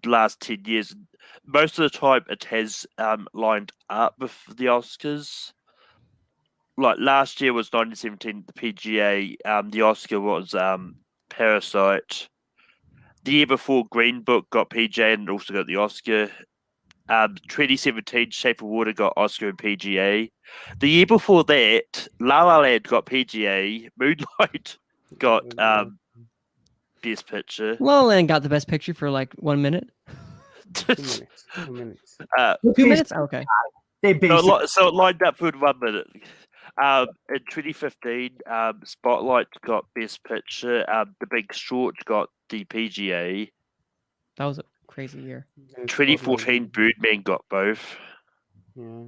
last 10 years. Most of the time, it has lined up with the Oscars. Like last year was 1917, the PGA. The Oscar was Parasite. The year before, Green Book got PGA and also got the Oscar. 2017, Shape of Water got Oscar and PGA. The year before that, La La Land got PGA. Moonlight got Best Picture. La La Land got the best picture for like 1 minute. 2 minutes. 2 minutes. 2 minutes? Okay. They basically So it lined up for 1 minute. In 2015, Spotlight got Best Picture. The Big Short got the PGA. That was a crazy year. 2014, Birdman got both. Yeah.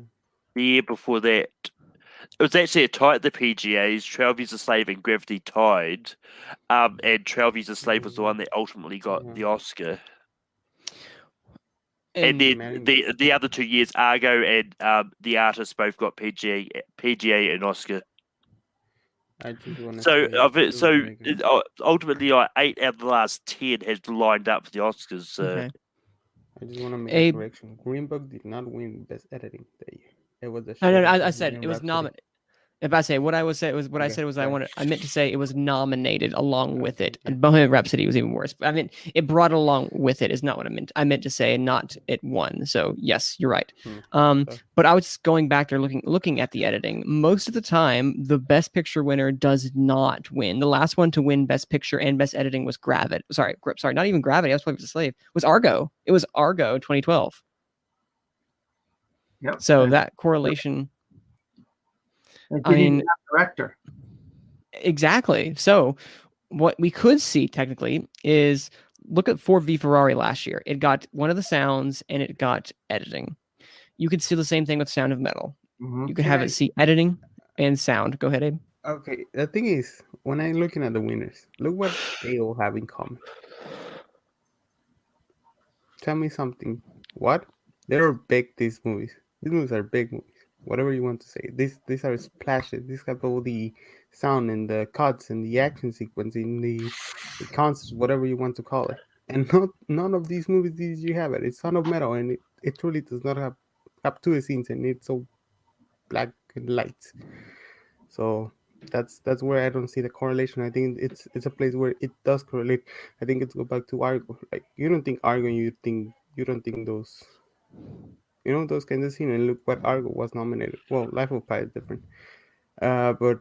The year before that, it was actually a tie at the PGAs. 12 Years a Slave and Gravity tied. And 12 Years a Slave was the one that ultimately got the Oscar. And then the other 2 years, Argo and The Artist both got PGA and Oscar. I just want to So ultimately, like 8 out of the last 10 has lined up for the Oscars. So. Okay. I just want to make a correction. Green Book did not win Best Editing that year. It was the No. I said it was nominated. If I say what I was I meant to say it was nominated along with it. And Bohemian Rhapsody was even worse. I mean, it brought along with it is not what I meant. I meant to say, not it won. So yes, you're right. But I was just going back there looking at the editing. Most of the time, the Best Picture winner does not win. The last one to win Best Picture and Best Editing was Gravity. Sorry, not even Gravity. I was playing with the slave. It was Argo. It was Argo 2012. Yep. So that correlation. I mean, director. Exactly. So what we could see technically is look at Ford v Ferrari last year. It got one of the sounds and it got editing. You could see the same thing with Sound of Metal. You could have it see editing and sound. Go ahead, Abe. Okay. The thing is, when I'm looking at the winners, look what they all have in common. Tell me something. What? They're big, these movies. These movies are big movies. Whatever you want to say. These are splashes. These have all the sound and the cuts and the action sequence in the concepts, whatever you want to call it. And none of these movies did you have it. It's Sound of Metal, and it truly does not have two scenes, and it's so black and light. So that's where I don't see the correlation. I think it's a place where it does correlate. I think it's go back to Argo. Like you don't think Argo, you don't think those. You know, those kinds of scenes, and look what Argo was nominated. Well, Life of Pi is different. But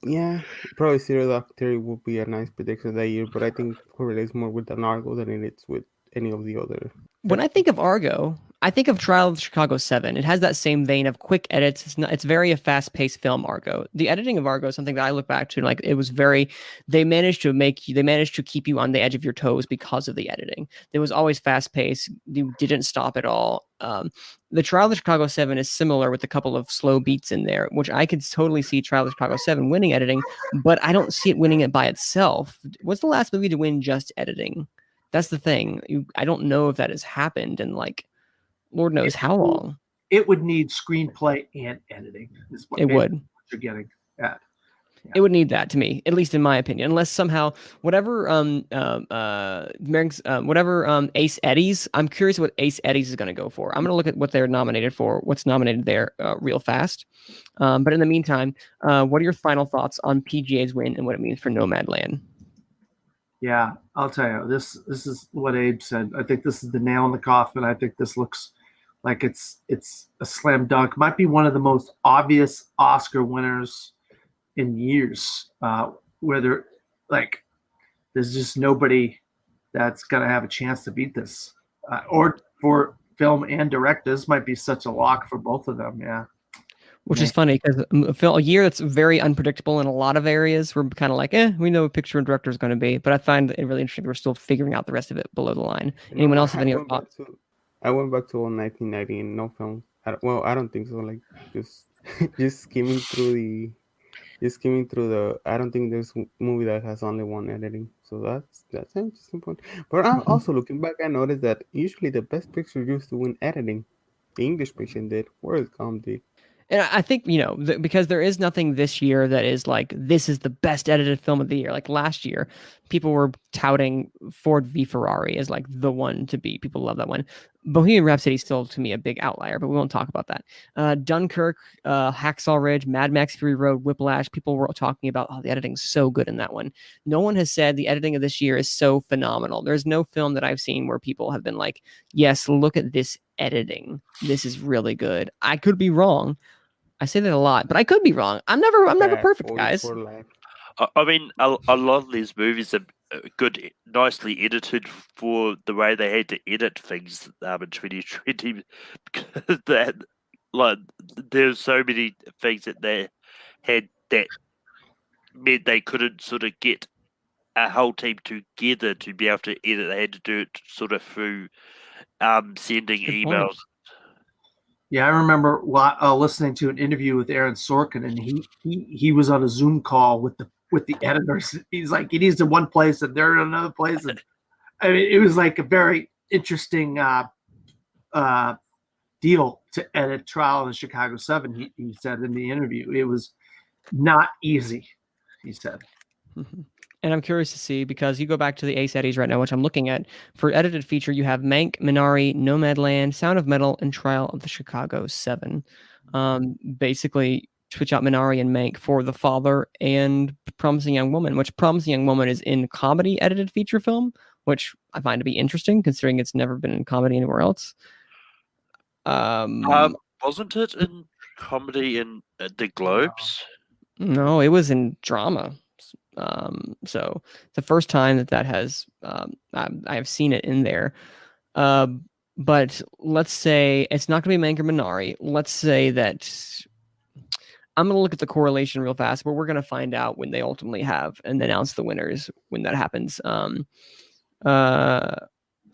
yeah, probably Zero Dark Theory would be a nice prediction that year, but I think correlates more with an Argo than it is with any of the other. When I think of Argo, I think of Trial of Chicago 7. It has that same vein of quick edits. It's very a fast-paced film, Argo. The editing of Argo is something that I look back to, like it was very, they managed to keep you on the edge of your toes because of the editing. It was always fast-paced. You didn't stop at all. The Trial of Chicago 7 is similar with a couple of slow beats in there, which I could totally see Trial of Chicago 7 winning editing, but I don't see it winning it by itself. What's the last movie to win just editing? That's the thing. I don't know if that has happened in like Lord knows how long. It would need screenplay and editing. Is what it would. What you're getting at. Yeah. It would need that to me, at least in my opinion, unless somehow whatever Ace Eddies. I'm curious what Ace Eddies is going to go for. I'm going to look at what they're nominated for, what's nominated there, real fast. But in the meantime, what are your final thoughts on PGA's win and what it means for Nomadland? Yeah, I'll tell you. This is what Abe said. I think this is the nail in the coffin. I think this looks like it's a slam dunk. Might be one of the most obvious Oscar winners in years. Where there's just nobody that's gonna have a chance to beat this. Or for film and directors, might be such a lock for both of them. Yeah. Which is funny because a year that's very unpredictable in a lot of areas. We're kind of like, we know what picture and director is going to be. But I find it really interesting. We're still figuring out the rest of it below the line. Anyone else have any other thoughts? I went back to 1990 and no film. I don't think so. Like just skimming through the. I don't think there's a movie that has only one editing. So that's an interesting point. But I'm also looking back. I noticed that usually the best picture used to win editing. The English picture did. Forrest Gump did. And I think, because there is nothing this year that is like, this is the best edited film of the year. Like last year, people were touting Ford v Ferrari as like the one to beat. People love that one. Bohemian Rhapsody is still, to me, a big outlier, but we won't talk about that. Dunkirk, Hacksaw Ridge, Mad Max Fury Road, Whiplash, people were talking about, the editing's so good in that one. No one has said the editing of this year is so phenomenal. There's no film that I've seen where people have been like, yes, look at this editing. This is really good. I could be wrong. I say that a lot, but I could be wrong. I'm never perfect, guys. I mean, a lot of these movies are good, nicely edited for the way they had to edit things in 2020. Because that, like, there's so many things that they had that meant they couldn't sort of get a whole team together to be able to edit. They had to do it sort of through sending Good emails. point. Yeah, I remember listening to an interview with Aaron Sorkin, and he was on a Zoom call with the editors. He's like, he needs to one place, and they're in another place, and I mean, it was like a very interesting deal to edit Trial of the Chicago 7. He said in the interview, it was not easy. He said. Mm-hmm. And I'm curious to see, because you go back to the Ace Eddies right now, which I'm looking at. For edited feature, you have Mank, Minari, Nomadland, Sound of Metal, and Trial of the Chicago 7. Basically, switch out Minari and Mank for The Father and Promising Young Woman, which Promising Young Woman is in comedy edited feature film, which I find to be interesting, considering it's never been in comedy anywhere else. Wasn't it in comedy in the Globes? No, it was in drama. So the first time that has I have seen it in there. But let's say it's not going to be Mank or Minari. Let's say that I'm going to look at the correlation real fast, but we're going to find out when they ultimately have and announce the winners when that happens.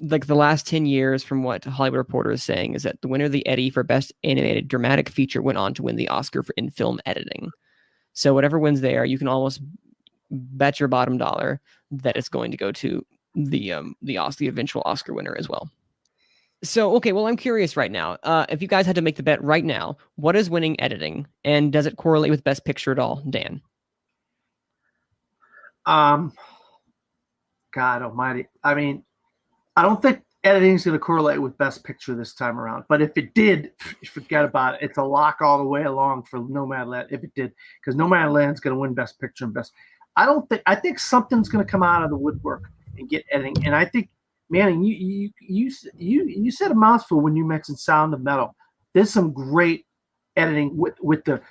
Like the last 10 years, from what Hollywood Reporter is saying, is that the winner of the Eddie for Best Animated Dramatic Feature went on to win the Oscar for in film editing. So whatever wins there, you can almost bet your bottom dollar that it's going to go to the eventual Oscar winner as well. So, okay, well, I'm curious right now. If you guys had to make the bet right now, what is winning editing, and does it correlate with Best Picture at all, Dan? God Almighty! I mean, I don't think editing is going to correlate with Best Picture this time around. But if it did, forget about it. It's a lock all the way along for Nomadland. If it did, because Nomadland's going to win Best Picture and Best. I think something's going to come out of the woodwork and get editing. And I think, Manning, you said a mouthful when you mentioned Sound of Metal. There's some great editing with the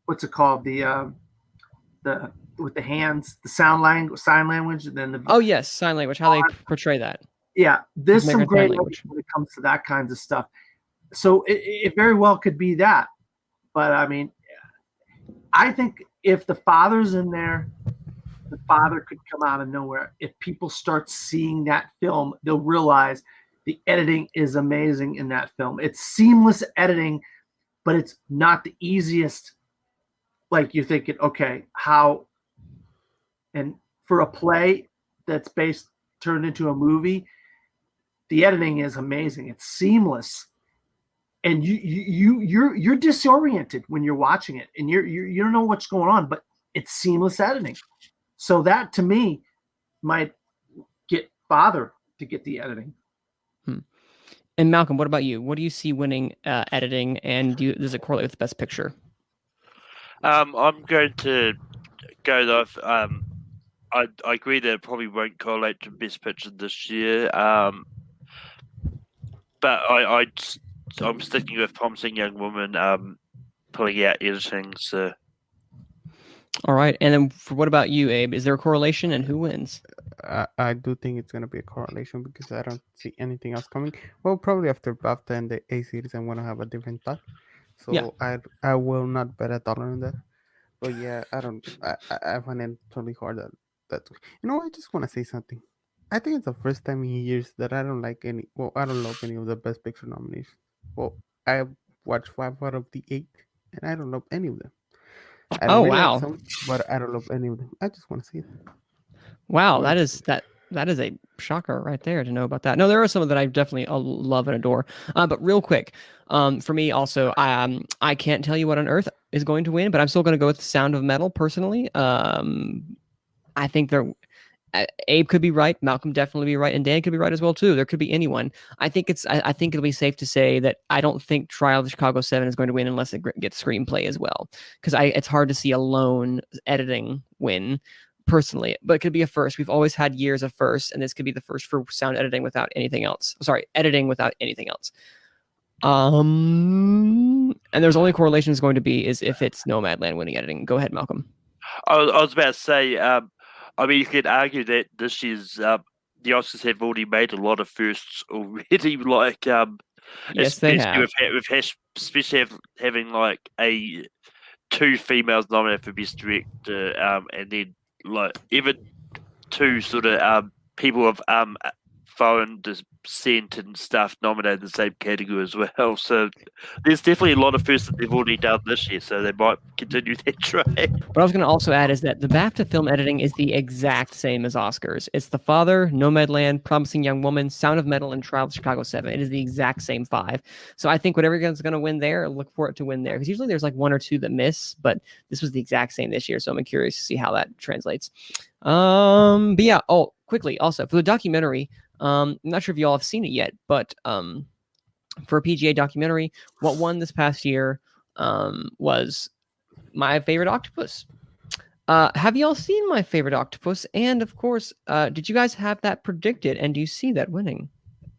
what's it called, with the hands, the sign language, and then sign language, how they portray that. Yeah, there's some great language when it comes to that kinds of stuff. So it very well could be that, but I mean, I think if the Father's in there, the Father could come out of nowhere. If people start seeing that film, they'll realize the editing is amazing in that film. It's seamless editing, but it's not the easiest. Like you're thinking, okay, how? And for a play that's turned into a movie, the editing is amazing. It's seamless, and you're disoriented when you're watching it, and you don't know what's going on, but it's seamless editing. So that to me might get Father to get the editing. And Malcolm, what about you? What do you see winning editing, and does it correlate with Best Picture? I'm going to go with I agree that it probably won't correlate to Best Picture this year. But I'm sticking with Promising Young Woman pulling out editing. So. All right, and then what about you, Abe? Is there a correlation, and who wins? I do think it's going to be a correlation because I don't see anything else coming. Well, probably after Bafta and the A series, I'm going to have a different thought. So yeah. I will not bet a dollar on that. But yeah, I find it totally hard that I just want to say something. I think it's the first time in years that I don't love any of the Best Picture nominees. Well, I watched 5 out of the 8, and I don't love any of them. I really like some, but I don't love any of them. I just want to say that. Wow, that That is a shocker right there to know about that. No, there are some that I definitely love and adore. But real quick, for me also, I can't tell you what on earth is going to win, but I'm still going to go with the Sound of Metal personally. I think Abe could be right, Malcolm definitely be right, and Dan could be right as well too. There could be anyone. I think it'll be safe to say that I don't think Trial of the Chicago 7 is going to win unless it gets screenplay as well, because it's hard to see a lone editing win personally, but it could be a first. We've always had years of firsts, and this could be the first for sound editing without anything else. Sorry, editing without anything else. And there's only correlation is going to be is if it's Nomadland winning editing. Go ahead, Malcolm. I was about to say, I mean, you could argue that this year's the Oscars have already made a lot of firsts already. Like, yes, they have. Especially having like two females nominated for Best Director, and then like even two sort of people of foreign descent and stuff nominated in the same category as well. So there's definitely a lot of firsts that they've already done this year, so they might continue that trend. What I was going to also add is that the BAFTA film editing is the exact same as Oscars. It's The Father, Nomadland, Promising Young Woman, Sound of Metal, and Trial of Chicago 7. It is the exact same 5. So I think whatever is going to win there, look for it to win there. Because usually there's like 1 or 2 that miss, but this was the exact same this year. So I'm curious to see how that translates. But yeah, quickly also for the documentary, I'm not sure if you all have seen it yet, but for a PGA documentary, what won this past year was My Favorite Octopus. Have you all seen My Favorite Octopus? And of course, did you guys have that predicted? And do you see that winning?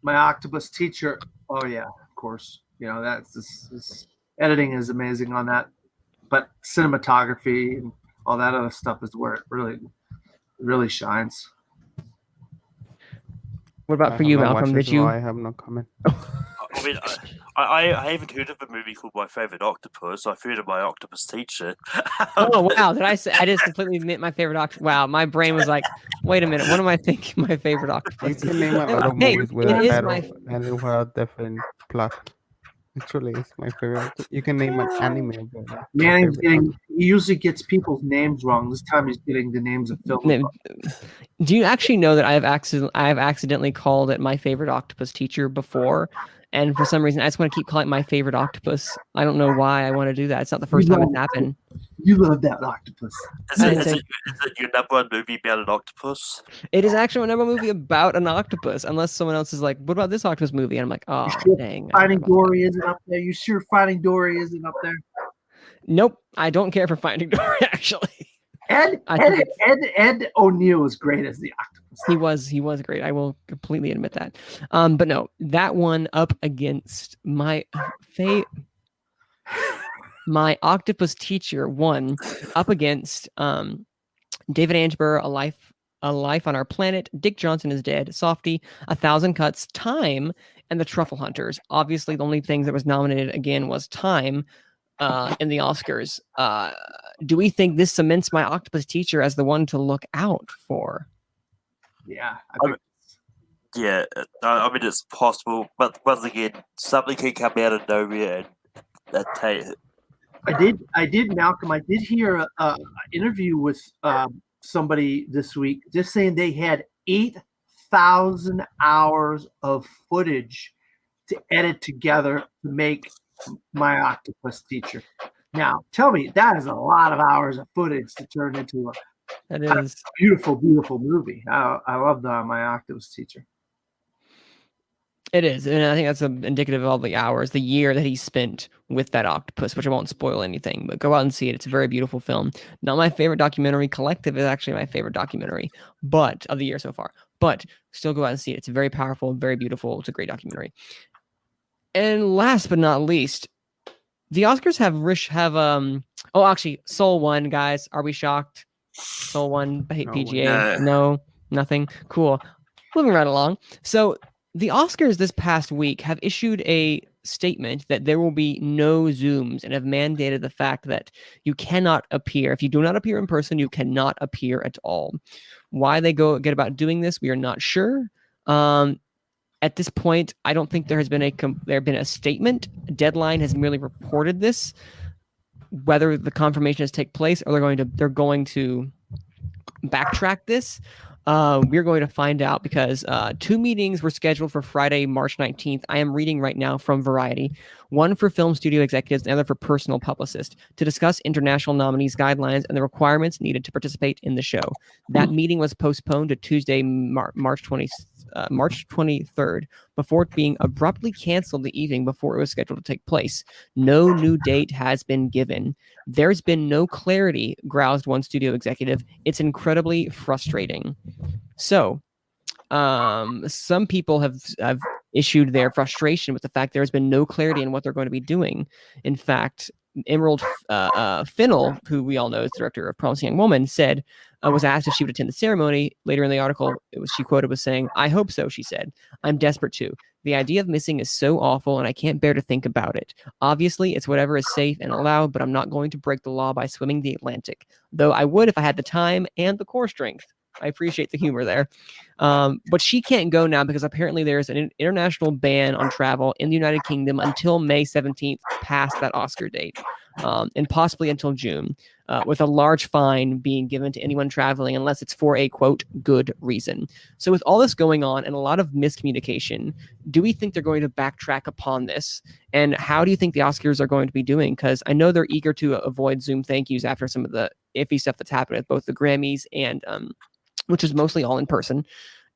My Octopus Teacher. Oh yeah, of course. You know, that's this editing is amazing on that, but cinematography and all that other stuff is where it really shines. What about for you, Malcolm? Did you? I have no comment. I mean, I haven't heard of a movie called My Favorite Octopus. I've heard of My Octopus Teacher. Oh wow! Did I say? I just completely admit My Favorite Octopus. Wow, my brain was like, wait a minute. What am I thinking? My Favorite Octopus. You can name a lot of movies with a title and it will have a different plot. Actually, it's my favorite. You can name an anime. Man, he usually gets people's names wrong. This time he's getting the names of films. Do you actually know that I have accidentally called it My Favorite Octopus Teacher before? And for some reason, I just want to keep calling it My Favorite Octopus. I don't know why I want to do that. It's not the first time it's happened. You love that octopus. Is it your number one movie about an octopus? It is actually my number one movie about an octopus, unless someone else is like, what about this octopus movie? And I'm like, oh, dang. Finding Dory isn't up there. You sure Finding Dory isn't up there? Nope. I don't care for Finding Dory, actually. Ed O'Neill was great as the octopus. He was great. I will completely admit that. But no, that one up against my Octopus Teacher won up against David Attenborough, A Life on Our Planet, Dick Johnson Is Dead, Softy, 1,000 Cuts, Time, and The Truffle Hunters. Obviously, the only thing that was nominated again was Time in the Oscars. Do we think this cements My Octopus Teacher as the one to look out for? Yeah. I mean, it's possible, but once again, something can come out of nowhere and take it. I did, Malcolm. I did hear an interview with somebody this week just saying they had 8,000 hours of footage to edit together to make My Octopus Teacher. Now, tell me, that is a lot of hours of footage to turn into a beautiful, beautiful movie. I love My Octopus Teacher. It is, and I think that's indicative of all the hours, the year that he spent with that octopus, which I won't spoil anything, but go out and see it. It's a very beautiful film. Not my favorite documentary. Collective is actually my favorite documentary, but of the year so far. But still go out and see it. It's very powerful, very beautiful. It's a great documentary. And last but not least, the Oscars actually, Soul won, guys. Are we shocked? Soul won by PGA. No, nothing. Cool. Moving right along. So the Oscars this past week have issued a statement that there will be no Zooms and have mandated the fact that you cannot appear. If you do not appear in person, you cannot appear at all. Why they get about doing this, we are not sure. At this point, I don't think there has been a statement. Deadline has merely reported this. Whether the confirmation has taken place or they're going to backtrack this. We're going to find out because 2 meetings were scheduled for Friday, March 19th. I am reading right now from Variety. One for film studio executives, and the other for personal publicists, to discuss international nominees guidelines and the requirements needed to participate in the show. That meeting was postponed to Tuesday, March 23rd, before being abruptly canceled the evening before it was scheduled to take place. No new date has been given. There's been no clarity, groused one studio executive. It's incredibly frustrating. So, some people have issued their frustration with the fact there has been no clarity in what they're going to be doing. In fact, Emerald Fennell, who we all know is the director of Promising Young Woman, said was asked if she would attend the ceremony. Later in the article, she quoted was saying, "I hope so," she said. "I'm desperate to. The idea of missing is so awful, and I can't bear to think about it. Obviously, it's whatever is safe and allowed, but I'm not going to break the law by swimming the Atlantic. Though I would if I had the time and the core strength." I appreciate the humor there. But she can't go now because apparently there's an international ban on travel in the United Kingdom until May 17th, past that Oscar date, and possibly until June, with a large fine being given to anyone traveling unless it's for a, quote, good reason. So with all this going on and a lot of miscommunication, do we think they're going to backtrack upon this? And how do you think the Oscars are going to be doing? Because I know they're eager to avoid Zoom thank yous after some of the iffy stuff that's happened at both the Grammys and which is mostly all in person,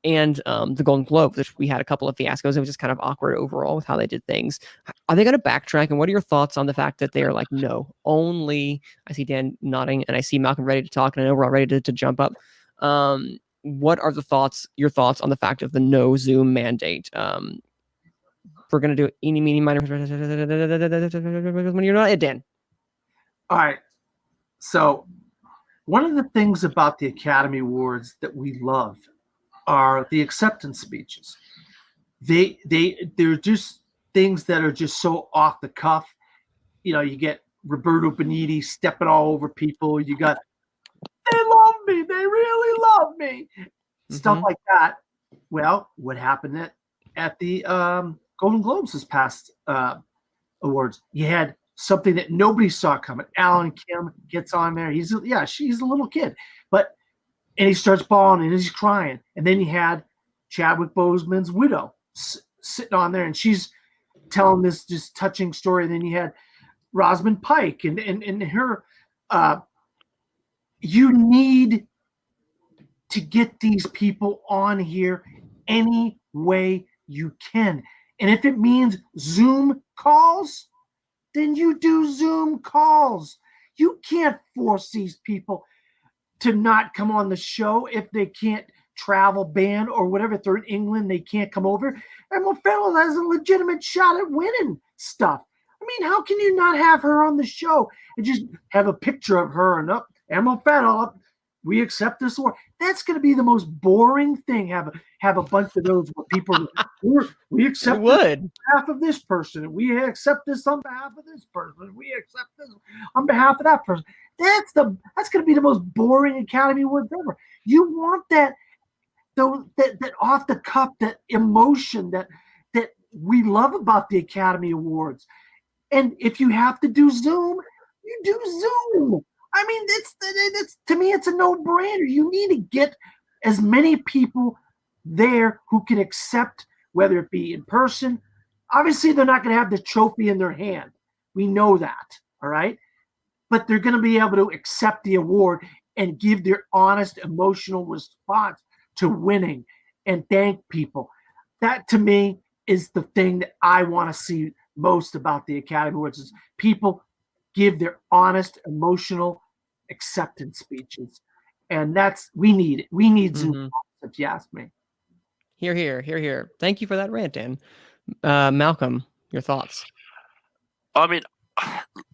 and the Golden Globe, which we had a couple of fiascos. It was just kind of awkward overall with how they did things. Are they going to backtrack? And what are your thoughts on the fact that they are like, no, only, I see Dan nodding and I see Malcolm ready to talk and I know we're all ready to jump up. What are your thoughts on the fact of the no Zoom mandate? We're going to do eeny, meeny, miny, when you're not it, Dan. All right. So one of the things about the Academy Awards that we love are the acceptance speeches. They're just things that are just so off the cuff. You know, you get Roberto Benigni stepping all over people. You got, they love me. They really love me. Stuff like that. Well, what happened at the Golden Globes this past awards? You had something that nobody saw coming. Alan Kim gets on there. She's a little kid, and he starts bawling and he's crying. And then you had Chadwick Boseman's widow sitting on there, and she's telling this just touching story. And then you had Rosamund Pike and her. You need to get these people on here any way you can, and if it means Zoom calls, then you do Zoom calls. You can't force these people to not come on the show if they can't travel ban or whatever. If they're in England, they can't come over. And Fennell has a legitimate shot at winning stuff. I mean, how can you not have her on the show and just have a picture of her and Emma Fennell, we accept this award? That's going to be the most boring thing. Have a bunch of those where people we accept this on behalf of this person, we accept this on behalf of this person, we accept this on behalf of that person. That's going to be the most boring Academy Award ever. You want that off the cuff, that emotion that we love about the Academy Awards. And if you have to do Zoom, you do Zoom. I mean, it's to me, it's a no-brainer. You need to get as many people there who can accept, whether it be in person. Obviously, they're not going to have the trophy in their hand. We know that, all right? But they're going to be able to accept the award and give their honest, emotional response to winning and thank people. That, to me, is the thing that I want to see most about the Academy Awards, is people give their honest, emotional acceptance speeches. And we need it. We need Zoom, if you ask me. Here. Thank you for that rant, Dan. Malcolm, your thoughts? I mean,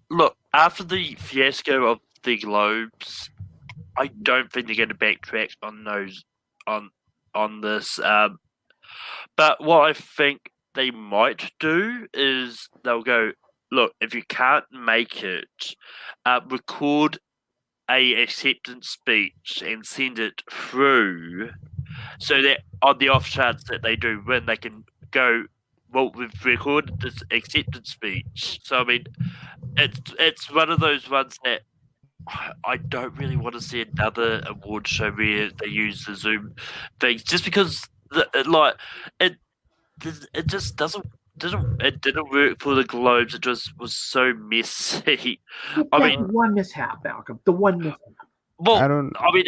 look, after the fiasco of the Globes, I don't think they're going to backtrack on this. But what I think they might do is they'll go, look, if you can't make it, record a acceptance speech and send it through, so that on the off chance that they do win, they can go, well, we've recorded this acceptance speech. So I mean, it's one of those ones that I don't really want to see another award show where they use the Zoom things, just because it it just it didn't work for the Globes. It just was so messy. I That mean, one mishap, Malcolm. The one mishap. well, I don't. I mean,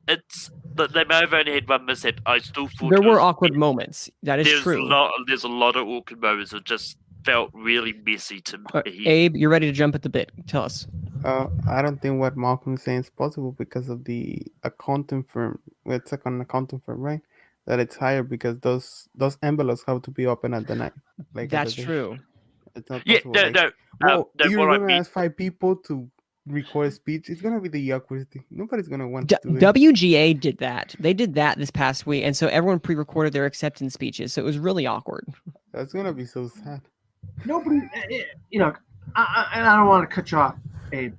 it's that they may have only had one mishap. I still thought There it were was, awkward moments. That is true. There's a lot of awkward moments. It just felt really messy to me. Abe, you're ready to jump at the bit. Tell us. I don't think what Malcolm's saying is possible because of the accounting firm. It's like an accounting firm, right? That it's higher because those envelopes have to be open at the night. Like at That's the day. true. It's not Yeah, possible. no, Like, no. well, No, you're what I gonna mean, ask 5 people to record a speech. It's gonna be the awkward thing. Nobody's gonna want to do it. WGA did that. They did that this past week, and so everyone pre-recorded their acceptance speeches. So it was really awkward. That's gonna be so sad. Nobody, you know, and I don't want to cut you off, Abe.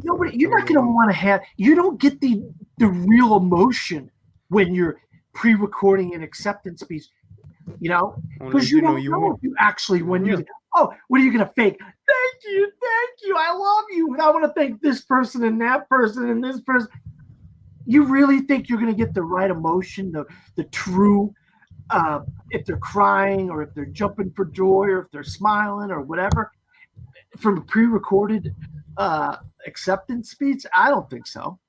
Nobody, you're not going to want to have. You don't get the real emotion when you're pre-recording an acceptance speech. You know, because you don't know if you actually when you. Oh, what are you going to fake? Thank you, I love you. I want to thank this person and that person and this person. You really think you're going to get the right emotion, the true. If they're crying or if they're jumping for joy or if they're smiling or whatever from a pre-recorded acceptance speech, I don't think so.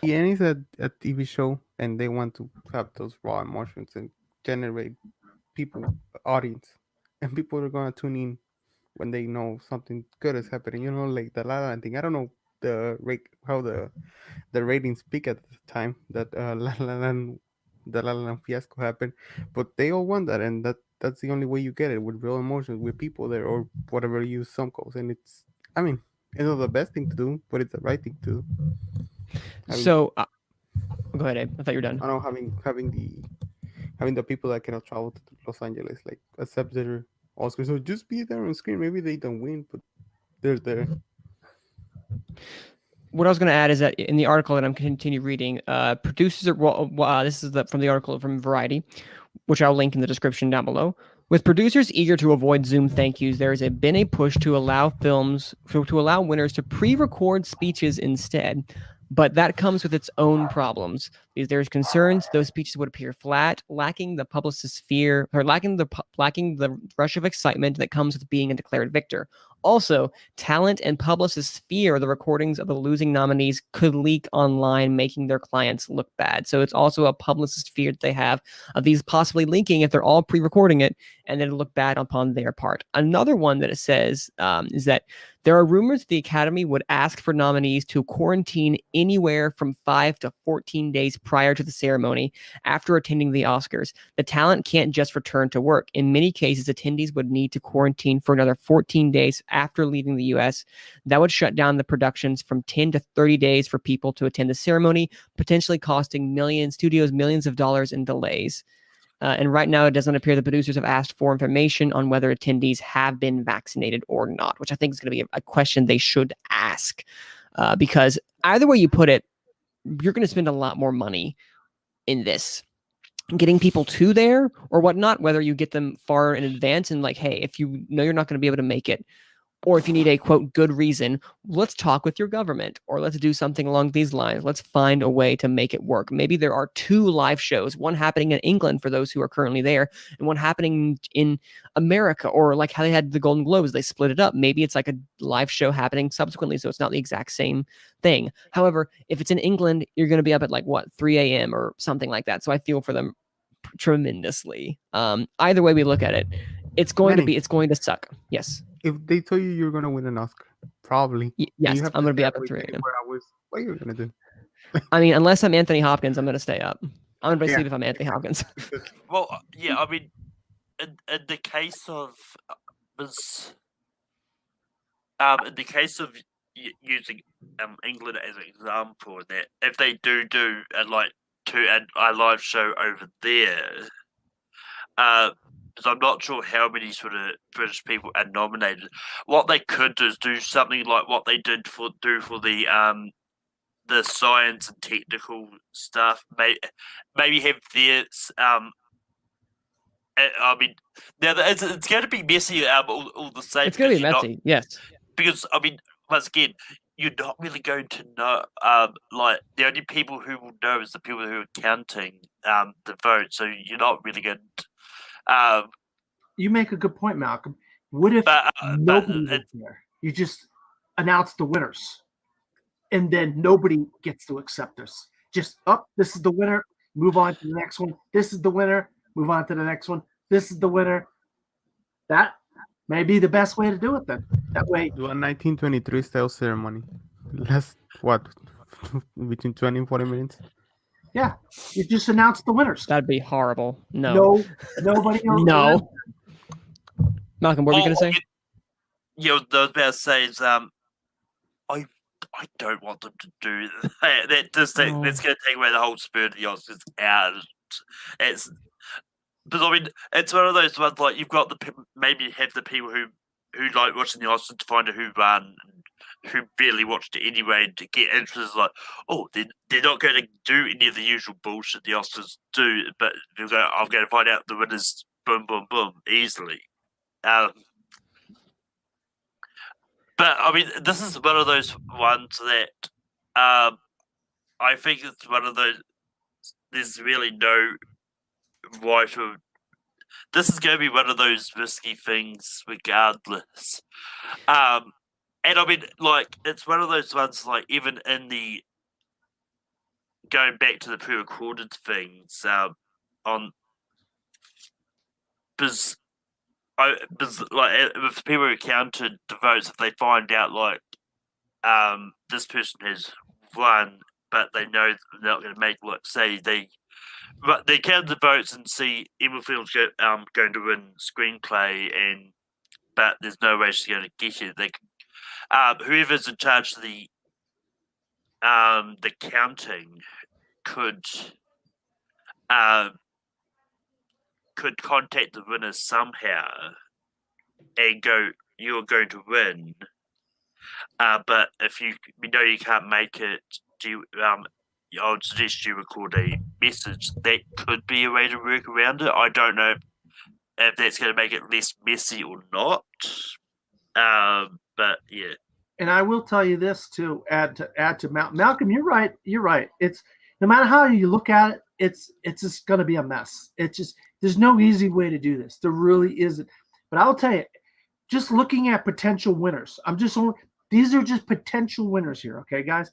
Yeah, and it's a TV show, and they want to have those raw emotions and generate audience, and people are gonna tune in when they know something good is happening. You know, like the La La Land thing. I don't know how the ratings peak at the time that the La La Land fiasco happened, but they all want that, and that's the only way you get it, with real emotions, with people there, or whatever you use some calls. And it's, I mean, it's not the best thing to do, but it's the right thing to do. So, go ahead, Abe. I thought you were done. I know having the people that cannot travel to Los Angeles, like, accept their Oscars, so just be there on screen. Maybe they don't win, but they're there. What I was going to add is that in the article that I'm continue reading, producers are this is from the article from Variety, which I'll link in the description down below. With producers eager to avoid Zoom thank yous, there has been a push to allow winners to pre-record speeches instead. But that comes with its own problems. There's concerns those speeches would appear flat, lacking the publicist's fear, or lacking the rush of excitement that comes with being a declared victor. Also, talent and publicists fear the recordings of the losing nominees could leak online, making their clients look bad. So it's also a publicist fear that they have of these possibly leaking if they're all pre-recording it and then look bad upon their part. Another one that it says is that there are rumors the Academy would ask for nominees to quarantine anywhere from 5 to 14 days prior to the ceremony after attending the Oscars. The talent can't just return to work. In many cases, attendees would need to quarantine for another 14 days after leaving the U.S. That would shut down the productions from 10 to 30 days for people to attend the ceremony, potentially costing studios millions of dollars in delays. And right now, it doesn't appear the producers have asked for information on whether attendees have been vaccinated or not, which I think is going to be a question they should ask. Because either way you put it, you're going to spend a lot more money in this. Getting people to there or whatnot, whether you get them far in advance and like, hey, if you know you're not going to be able to make it, or if you need a, quote, good reason, let's talk with your government, or let's do something along these lines. Let's find a way to make it work. Maybe there are 2 live shows, one happening in England for those who are currently there, and one happening in America, or like how they had the Golden Globes, they split it up. Maybe it's like a live show happening subsequently, so it's not the exact same thing. However, if it's in England, you're going to be up at 3 a.m. or something like that. So I feel for them tremendously. Either way we look at it, it's going to suck. Yes. If they tell you you're gonna win an Oscar, probably. Yes, I'm gonna be up at 3 a.m. What are you gonna do? I mean, unless I'm Anthony Hopkins, I'm gonna stay up. I'm gonna sleep if I'm Anthony Hopkins. Well, yeah, I mean, in the case of using England as an example, that if they do a live show over there, because I'm not sure how many sort of British people are nominated. What they could do is do something like what they did for the science and technical stuff. Maybe have their I mean, now it's going to be messy. All the same. It's going to be messy. Yes. Because I mean, once again, you're not really going to know. Like the only people who will know is the people who are counting the vote. So you're not really going to. You make a good point, Malcolm. What if nobody was there? You just announce the winners, and then nobody gets to accept this. Just this is the winner. Move on to the next one. This is the winner. Move on to the next one. This is the winner. That may be the best way to do it then. That way. Do a 1923 style ceremony. Last, what, between 20 and 40 minutes? Yeah. You just announce the winners. That'd be horrible. No. Nobody knows. No. Malcolm, what were you going to say? Yeah, what I was about to say is, I don't want them to do that. That's going to take away the whole spirit of the Oscars out. But I mean, it's one of those ones like you've got maybe have the people who like watching the Oscars to find out who won, and who barely watched it anyway, and to get interested. Like, they're not going to do any of the usual bullshit the Oscars do, but I'm going to find out the winners, boom, boom, boom, easily. But I mean, this is one of those ones that I think it's one of those. There's really no right or. This is going to be one of those risky things, regardless. And I mean, like, it's one of those ones, like, even in the going back to the pre-recorded things, like if people who counted the votes, if they find out like this person has won, but they know they're not going to make, like, say they count the votes and see Emma Field's going to win screenplay, but there's no way she's going to get it. They whoever's in charge of the counting could contact the winner somehow and go, "You're going to win." But if you know you can't make it, I would suggest you record a message. That could be a way to work around it. I don't know if that's going to make it less messy or not. But yeah. And I will tell you this to add to Malcolm. You're right. It's no matter how you look at it, it's just going to be a mess. It's just there's no easy way to do this. There really isn't. But I'll tell you, just looking at potential winners, these are just potential winners here. Okay, guys,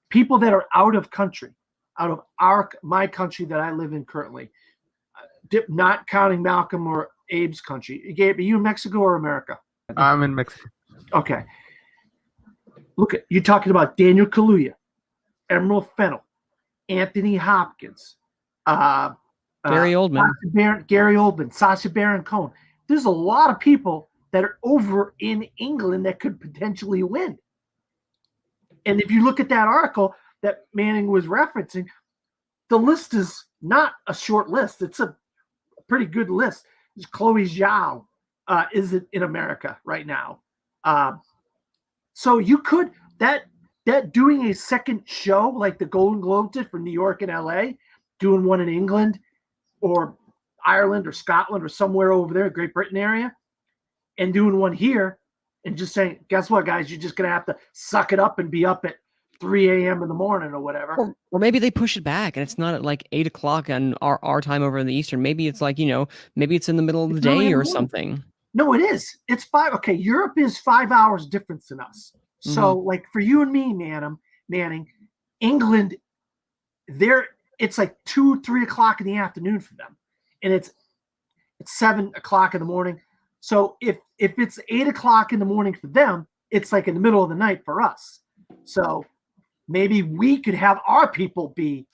people that are out of country, out of my country that I live in currently, not counting Malcolm or Abe's country. Gabe, are you in Mexico or America? I'm in Mexico. Okay. Look at you talking about Daniel Kaluuya, Emerald Fennell, Anthony Hopkins, Gary Oldman, Sacha Baron Cohen. There's a lot of people that are over in England that could potentially win. And if you look at that article that Manning was referencing, the list is not a short list. It's a pretty good list. Chloe Zhao is in America right now. So you could that doing a second show like the Golden Globes did for New York and LA, doing one in England or Ireland or Scotland or somewhere over there, Great Britain area, and doing one here and just saying, guess what, guys, you're just going to have to suck it up and be up at 3 a.m. in the morning or whatever. Or maybe they push it back and it's not at like 8 o'clock on our time over in the Eastern. Maybe it's like, maybe it's in the middle of the day or something. No, it is. It's 5. Okay, Europe is 5 hours difference than us. So, like for you and me, Manning, England, it's like 2, 3 o'clock in the afternoon for them, and it's 7 o'clock in the morning. So if it's 8 o'clock in the morning for them, it's like in the middle of the night for us. So maybe we could have our people be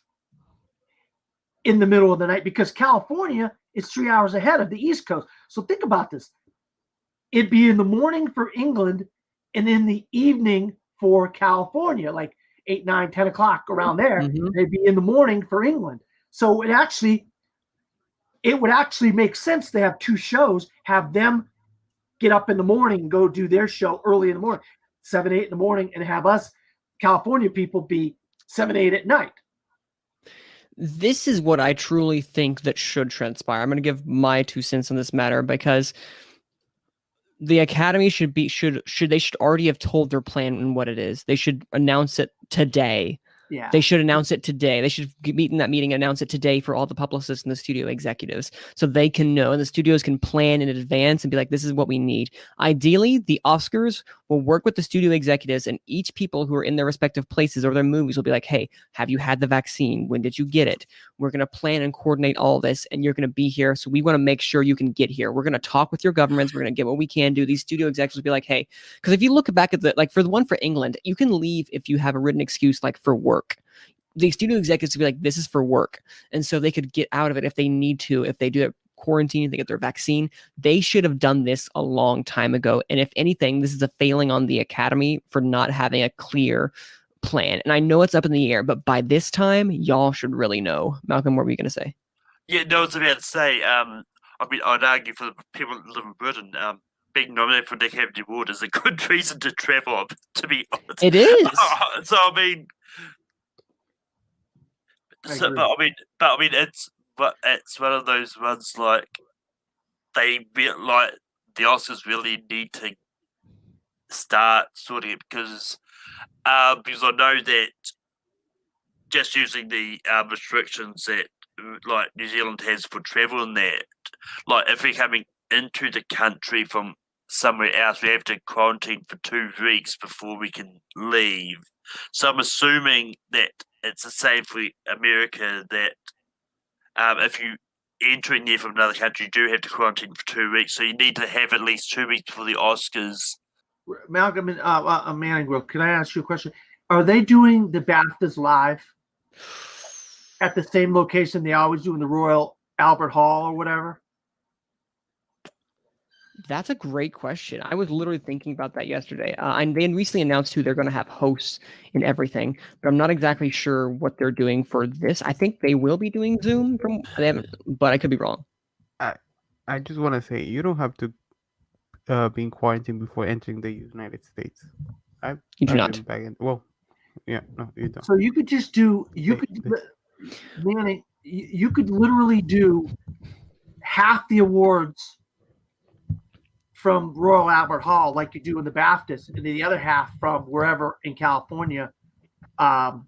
in the middle of the night because California is 3 hours ahead of the East Coast. So think about this. It'd be in the morning for England and in the evening for California, like 8, 9, 10 o'clock around there. They'd be in the morning for England. So it would actually make sense to have two shows, have them get up in the morning and go do their show early in the morning, 7, 8 in the morning, and have us California people be 7, 8 at night. This is what I truly think that should transpire. I'm going to give my 2 cents on this matter because the Academy should already have told their plan and what it is. They should announce it today. Yeah. They should announce it today. They should meet in that meeting and announce it today for all the publicists and the studio executives so they can know and the studios can plan in advance and be like, this is what we need. Ideally, the Oscars will work with the studio executives and each people who are in their respective places or their movies will be like, hey, have you had the vaccine? When did you get it? We're going to plan and coordinate all this and you're going to be here. So we want to make sure you can get here. We're going to talk with your governments. We're going to get what we can do. These studio executives will be like, hey, because if you look back at for the one for England, you can leave if you have a written excuse like for work. The studio executives would be like, this is for work. And so they could get out of it if they need to, if they do their quarantine, if they get their vaccine. They should have done this a long time ago. And if anything, this is a failing on the Academy for not having a clear plan. And I know it's up in the air, but by this time, y'all should really know. Malcolm, what were you going to say? Yeah, no, I was about to say, I'd argue for the people that live in Britain, being nominated for the Academy Award is a good reason to travel, to be honest. It is. So, I mean... it's one of those ones like the Oscars really need to start sorting it because I know that just using the restrictions that like New Zealand has for travel and that, like if we're coming into the country from somewhere else, we have to quarantine for 2 weeks before we can leave. So I'm assuming that it's the same for America that if you entering there from another country, you do have to quarantine for 2 weeks. So you need to have at least 2 weeks before the Oscars. Malcolm and Manning, can I ask you a question? Are they doing the BAFTAs live at the same location they always do in the Royal Albert Hall or whatever? That's a great question. I was literally thinking about that yesterday. And they recently announced who they're going to have hosts and everything, but I'm not exactly sure what they're doing for this. I think they will be doing Zoom but I could be wrong. I just want to say you don't have to be in quarantine before entering the United States. You do not. Yeah, no, you don't. So you could just do. Manning, you could literally do half the awards from Royal Albert Hall, like you do in the BAFTAs, and the other half from wherever in California. And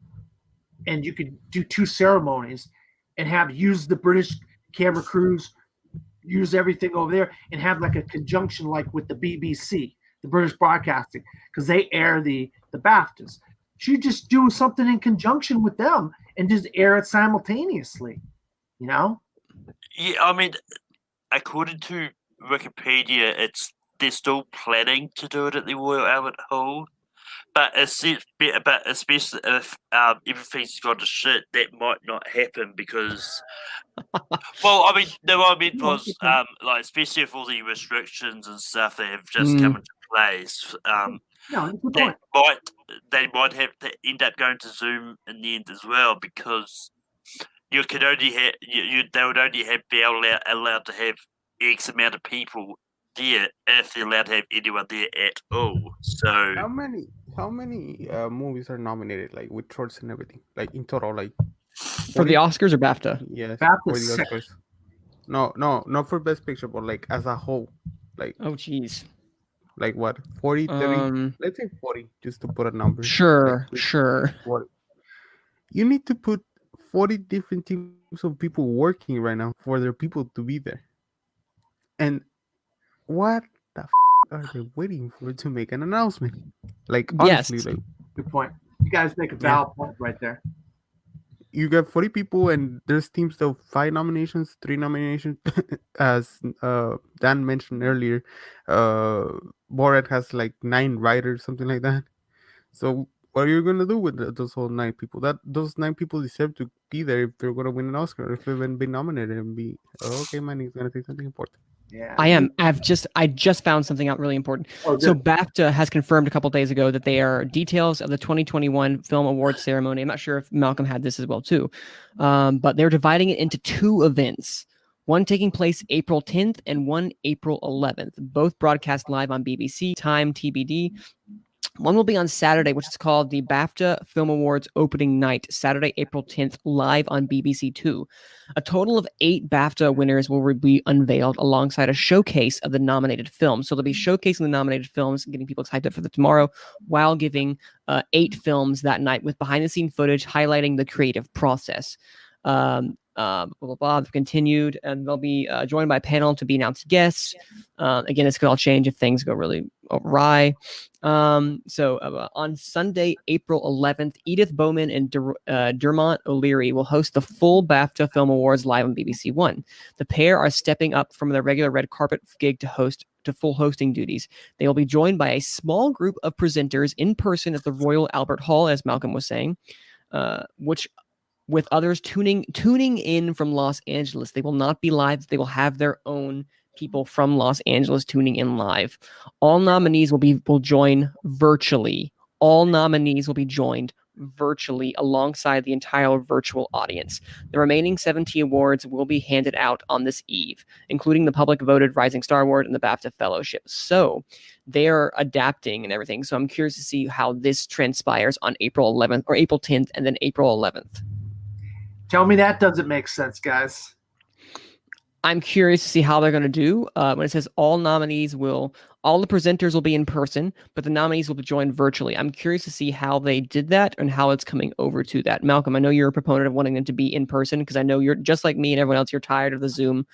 you could do 2 ceremonies and use the British camera crews, use everything over there, and have like a conjunction like with the BBC, the British Broadcasting, because they air the BAFTAs. You just do something in conjunction with them and just air it simultaneously, you know? Yeah, I mean, according to Wikipedia, they're still planning to do it at the Royal Albert Hall, but especially if everything's gone to shit, that might not happen because. Well, I mean, no, what I meant was like especially if all the restrictions and stuff that have just come into place, they might have to end up going to Zoom in the end as well because you could only have they would only be allowed to have X amount of people there if they're allowed to have anyone there at all. So how many movies are nominated, like with shorts and everything, like in total, like for the Oscars or BAFTA? Yes, BAFTA for the Oscars. No, not for Best Picture, but like as a whole, like oh geez, like what 40, 30? Let's say 40, just to put a number. Sure, like, sure. 40. You need to put 40 different teams of people working right now for their people to be there. And what the are they waiting for to make an announcement? Like honestly, Yes. like Good point. You guys make a valid point right there. You got 40 people and there's teams of 5 nominations, 3 nominations. As Dan mentioned earlier, Borat has like 9 writers, something like that. So what are you gonna do with those whole 9 people? Those 9 people deserve to be there if they're gonna win an Oscar, if they've been nominated and be okay, man, he's gonna say something important. Yeah, I just found something out really important. Oh, So good. BAFTA has confirmed a couple days ago that they are details of the 2021 Film Awards ceremony. I'm not sure if Malcolm had this as well too, but they're dividing it into 2 events. One taking place April 10th and one April 11th. Both broadcast live on BBC. Time TBD. One will be on Saturday, which is called the Bafta Film Awards Opening Night, Saturday, April 10th, live on BBC Two. A total of 8 Bafta winners will be unveiled alongside a showcase of the nominated films. So they'll be showcasing the nominated films and getting people excited for the tomorrow, while giving 8 films that night with behind-the-scene footage highlighting the creative process. Blah, blah, blah. They've continued, and they'll be joined by a panel to be announced guests. Again, this could all change if things go really awry. On Sunday, April 11th, Edith Bowman and Dermot O'Leary will host the full BAFTA Film Awards live on BBC One. The pair are stepping up from their regular red carpet gig to full hosting duties. They will be joined by a small group of presenters in person at the Royal Albert Hall, as Malcolm was saying, which with others tuning in from Los Angeles. They will not be live. They will have their own people from Los Angeles tuning in live. All nominees will join virtually. All nominees will be joined virtually alongside the entire virtual audience. The remaining 70 awards will be handed out on this eve, including the public voted Rising Star Award and the BAFTA Fellowship. So they are adapting and everything. So I'm curious to see how this transpires on April 11th or April 10th and then April 11th. Tell me that doesn't make sense, guys. I'm curious to see how they're going to do. When it says all the presenters will be in person, but the nominees will be joined virtually. I'm curious to see how they did that and how it's coming over to that. Malcolm, I know you're a proponent of wanting them to be in person because I know you're just like me and everyone else. You're tired of the Zoom.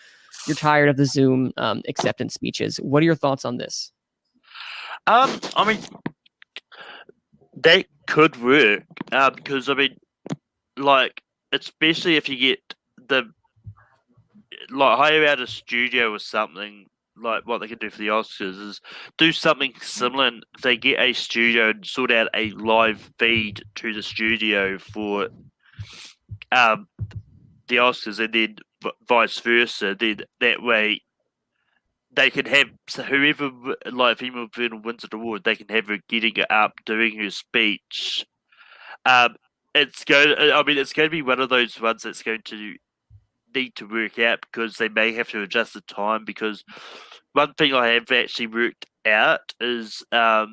You're tired of the Zoom acceptance speeches. What are your thoughts on this? I mean, that could work because I mean, like, especially if you get hire out a studio or something, like what they can do for the Oscars is do something similar. And they get a studio and sort out a live feed to the studio for the Oscars, and then vice versa. Then that way they can have whoever, like, if Emma Burnham wins an award, they can have her getting it up, doing her speech. It's going to be one of those ones that's going to need to work out because they may have to adjust the time. Because one thing I have actually worked out is at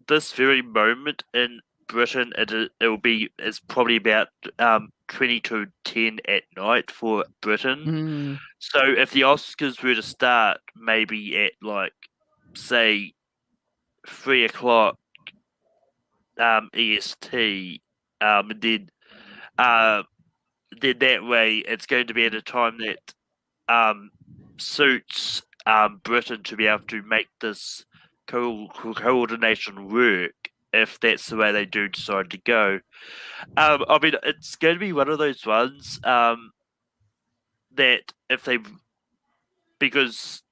this very moment in Britain, it's probably about 20 to 10 at night for Britain. So if the Oscars were to start maybe at, like, say 3 o'clock EST, and then that way it's going to be at a time that suits Britain to be able to make this coordination work, if that's the way they do decide to go. I mean, it's going to be one of those ones that because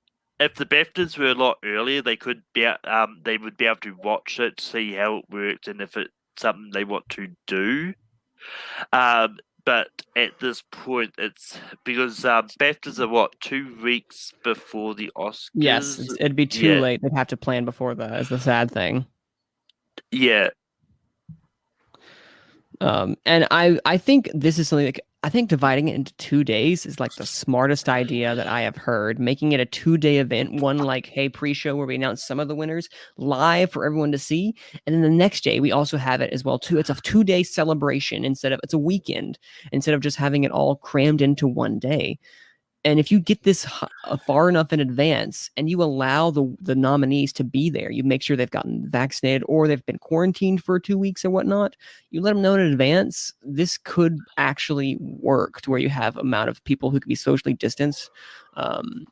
if the BAFTAs were a lot earlier, they would be able to watch it, see how it works, and if it's something they want to do. But at this point, it's because BAFTAs are 2 weeks before the Oscars. Yes, it'd be too late. They'd have to plan before that. Is the sad thing. Yeah. And I think this is something I think dividing it into 2 days is like the smartest idea that I have heard. Making it a 2-day event, one like, hey, pre-show where we announce some of the winners live for everyone to see, and then the next day we also have it as well too. It's a 2-day celebration it's a weekend instead of just having it all crammed into one day. And if you get this far enough in advance and you allow the nominees to be there, you make sure they've gotten vaccinated or they've been quarantined for 2 weeks or whatnot, you let them know in advance, this could actually work to where you have amount of people who can be socially distanced, and,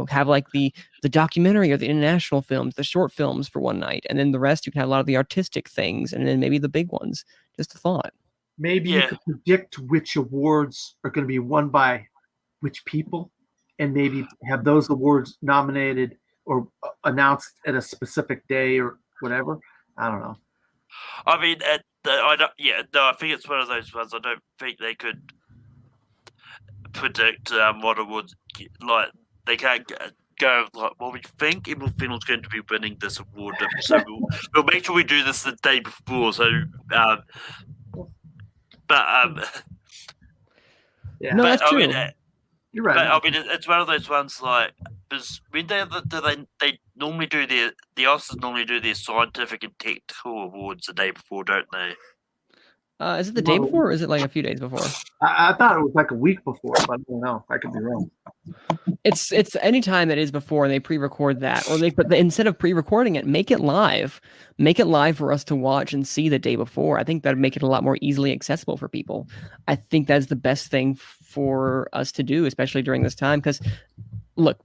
have like the documentary or the international films, the short films for one night. And then the rest, you can have a lot of the artistic things and then maybe the big ones. Just a thought. Maybe you could predict which awards are going to be won by which people, and maybe have those awards nominated or announced at a specific day or whatever. I don't know. I mean, I think it's one of those ones. I don't think they could predict what awards. Like, they can't go like, well, we think Emma Fennell's going to be winning this award, so we'll make sure we do this the day before. So, no, that's true. You're right. But I mean, it's one of those ones like because when they normally do the Oscars normally do their scientific and technical awards the day before, don't they? Is it the day before, or is it like a few days before? I thought it was like a week before, but I don't know. I could be wrong. It's any time that is before, and they pre-record that, or instead of pre-recording it, make it live for us to watch and see the day before. I think that'd make it a lot more easily accessible for people. I think that's the best thing for us to do, especially during this time. Because look,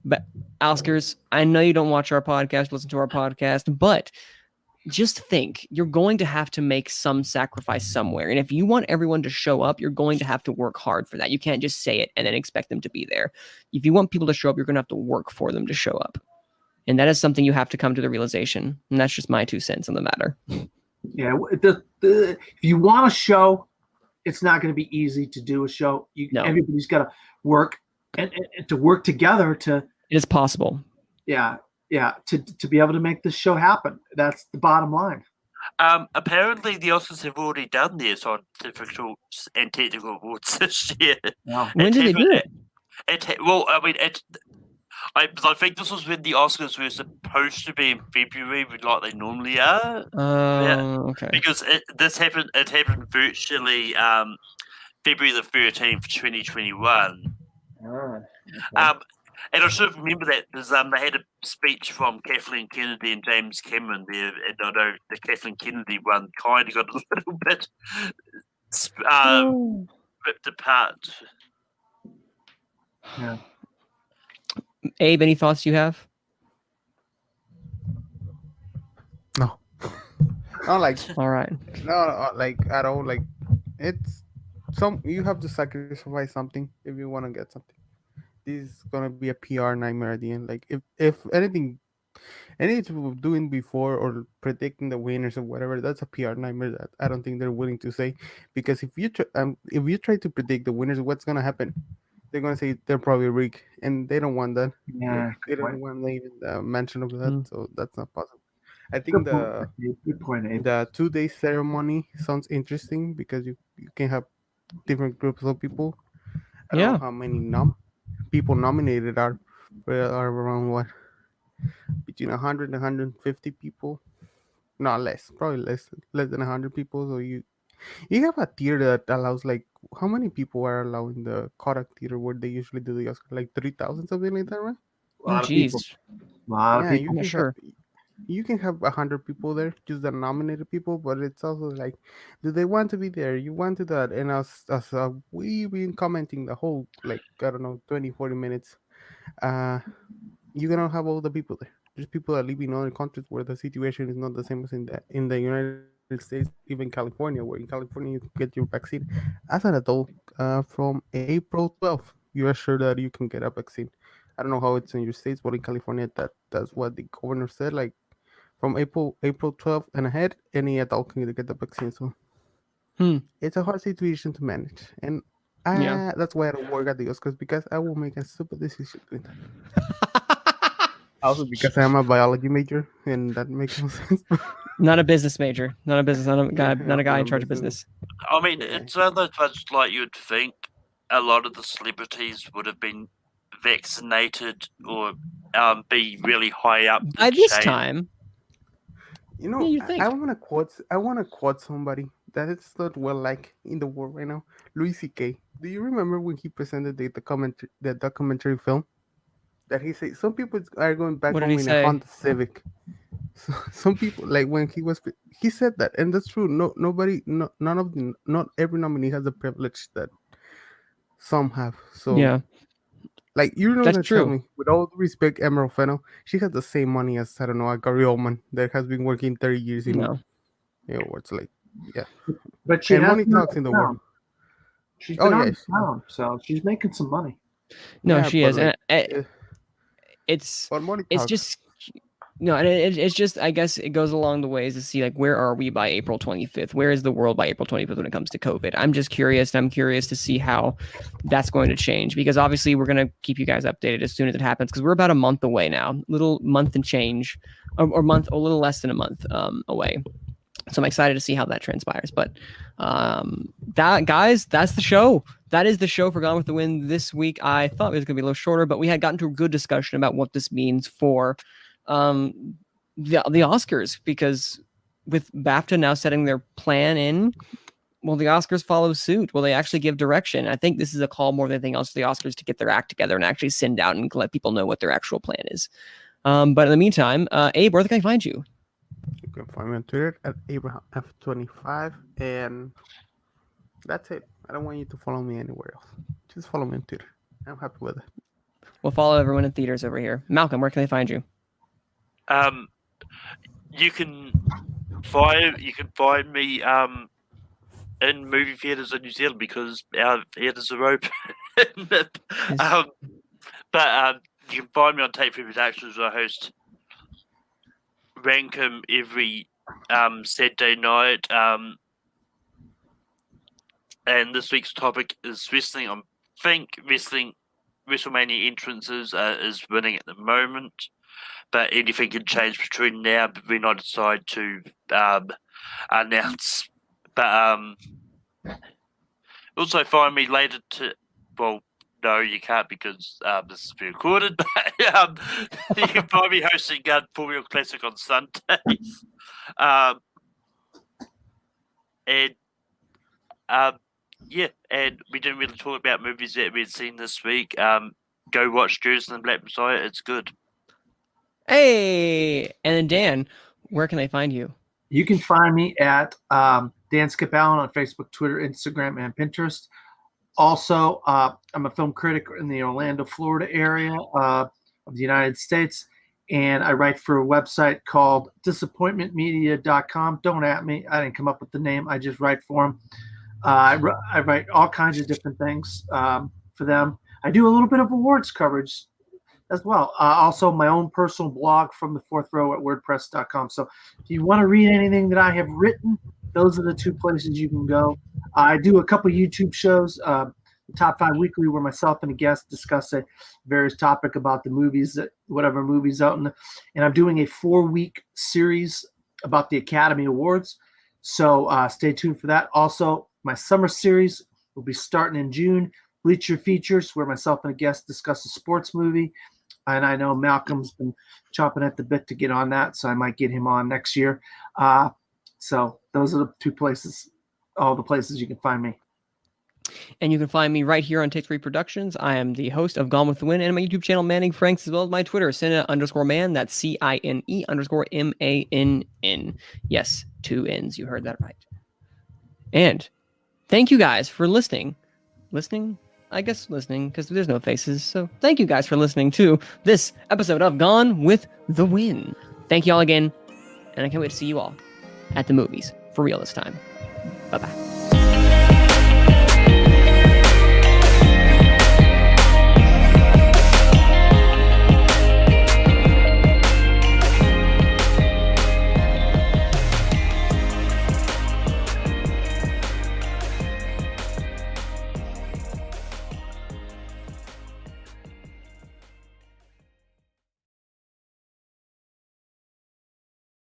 Oscars, I know you don't watch our podcast, listen to our podcast, but just think, you're going to have to make some sacrifice somewhere. And if you want everyone to show up, you're going to have to work hard for that. You can't just say it and then expect them to be there. If you want people to show up, you're going to have to work for them to show up. And that is something you have to come to the realization. And that's just my 2 cents on the matter. Yeah. If you want a show, it's not going to be easy to do a show. Everybody's got to work and to work together to. It is possible. Yeah. Yeah, to be able to make this show happen. That's the bottom line. Apparently, the Oscars have already done their scientific and technical awards this year. Wow. When did they do it? I think this was when the Oscars were supposed to be in February, like they normally are. Okay. Because it happened virtually February the 13th, 2021. Okay. And I should remember that because they had a speech from Kathleen Kennedy and James Cameron there, and I know the Kathleen Kennedy one kind of got a little bit ripped apart. Yeah. Abe, any thoughts you have? No. Not like All right. no, like at all. Like it's you have to sacrifice something if you want to get something. This is gonna be a PR nightmare at the end. Like if anything people doing before or predicting the winners or whatever, that's a PR nightmare that I don't think they're willing to say. Because if you try to predict the winners, what's gonna happen? They're gonna say they're probably rigged, and they don't want that. Yeah. They don't want even the mention of that, so that's not possible. I think Good point, Abe. the 2-day ceremony sounds interesting because you can have different groups of people. I don't know how many people nominated are around what, between 100 and 150 people, not less, probably less than 100 people. So you have a theater that allows, like, how many people are allowed in the Kodak theater where they usually do the Oscar, like 3,000, something like that, right? A lot of geez. people. A lot of people. You can have 100 people there, just the nominated people, but it's also like, do they want to be there? You want to that? And as we've been commenting the whole, like, I don't know, 20-40 minutes, you're gonna have all the people there. There's people that live in other countries where the situation is not the same as in the United States, even California, where in California you get your vaccine as an adult from April 12th. You are sure that you can get a vaccine. I don't know how it's in your states, but in California, that's what the governor said. Like, from April 12th and ahead, any adult can get the vaccine. So it's a hard situation to manage, and that's why I don't work at the Oscars, because I will make a stupid decision doing that. Also, because I'm a biology major, and that makes no sense. Not a business major. Not a guy in charge of business. I mean, it's one of those much like you'd think a lot of the celebrities would have been vaccinated or be really high up by this time. You know, I want to quote somebody that is not well liked in the world right now. Louis C.K. Do you remember when he presented the documentary film? That he said some people are going back home in a Honda Civic. So, some people, like, when he said that, and that's true. Not every nominee has the privilege that some have. So yeah. Like, you know, that's true. Tell me, with all due respect, Emerald Fennell, she has the same money as, I don't know, a Gary Oldman that has been working 30 years in, what's like, But she has money talks in the world. She's been on town, so she's making some money. No, she is. Like, it's just. No, and it's just, I guess it goes along the ways to see, like, where are we by April 25th? Where is the world by April 25th when it comes to COVID? I'm just curious, and I'm curious to see how that's going to change, because obviously we're going to keep you guys updated as soon as it happens, because we're about a month away now, little month and change, or month, a little less than a month away. So I'm excited to see how that transpires. But guys, that's the show. that is the show for Gone with the Wind this week. I thought it was going to be a little shorter, but we had gotten to a good discussion about what this means for the Oscars, because with BAFTA now setting their plan in, will the Oscars follow suit? Will they actually give direction? I think this is a call more than anything else for the Oscars to get their act together and actually send out and let people know what their actual plan is. But in the meantime, Abe, where can I find you? You can find me on Twitter at AbrahamF25, and that's it. I don't want you to follow me anywhere else. Just follow me on Twitter. I'm happy with it. We'll follow everyone in theaters over here. Malcolm, where can they find you? You can find me in movie theaters in New Zealand because our theaters are open. But you can find me on Take 3 Productions, where I host Rankum every Saturday night. And this week's topic is wrestling. I think WrestleMania entrances is winning at the moment, but anything can change between now. But when I decide to announce. But also find me later to. Well, no, you can't because this is being recorded. But you can find me hosting Formula Classic on Sundays. And we didn't really talk about movies that we'd seen this week. Go watch Judas and the Black Messiah. It's good. Hey, and then Dan, where can they find you? You can find me at Dan Skip Allen on Facebook, Twitter, Instagram, and Pinterest. Also, I'm a film critic in the Orlando, Florida area of the United States, and I write for a website called disappointmentmedia.com. Don't at me. I didn't come up with the name. I just write for them. I write all kinds of different things for them. I do a little bit of awards coverage as well. Also, my own personal blog from the fourth row at wordpress.com. So if you want to read anything that I have written, those are the two places you can go. I do a couple YouTube shows, the Top 5 Weekly, where myself and a guest discuss a various topic about the movies, whatever movies out. And I'm doing a 4-week series about the Academy Awards. So stay tuned for that. Also, my summer series will be starting in June. Bleacher Features, where myself and a guest discuss a sports movie. And I know Malcolm's been chomping at the bit to get on that, so I might get him on next year. So those are the two places, all the places you can find me. And you can find me right here on Take 3 Productions. I am the host of Gone with the Wind and my YouTube channel, Manning Franks, as well as my Twitter, Sina_man. That's CINE_MANN. Yes, 2 N's. You heard that right. And thank you guys for listening. Listening, because there's no faces. So thank you guys for listening to this episode of Gone with the Wind. Thank you all again. And I can't wait to see you all at the movies. For real this time. Bye-bye.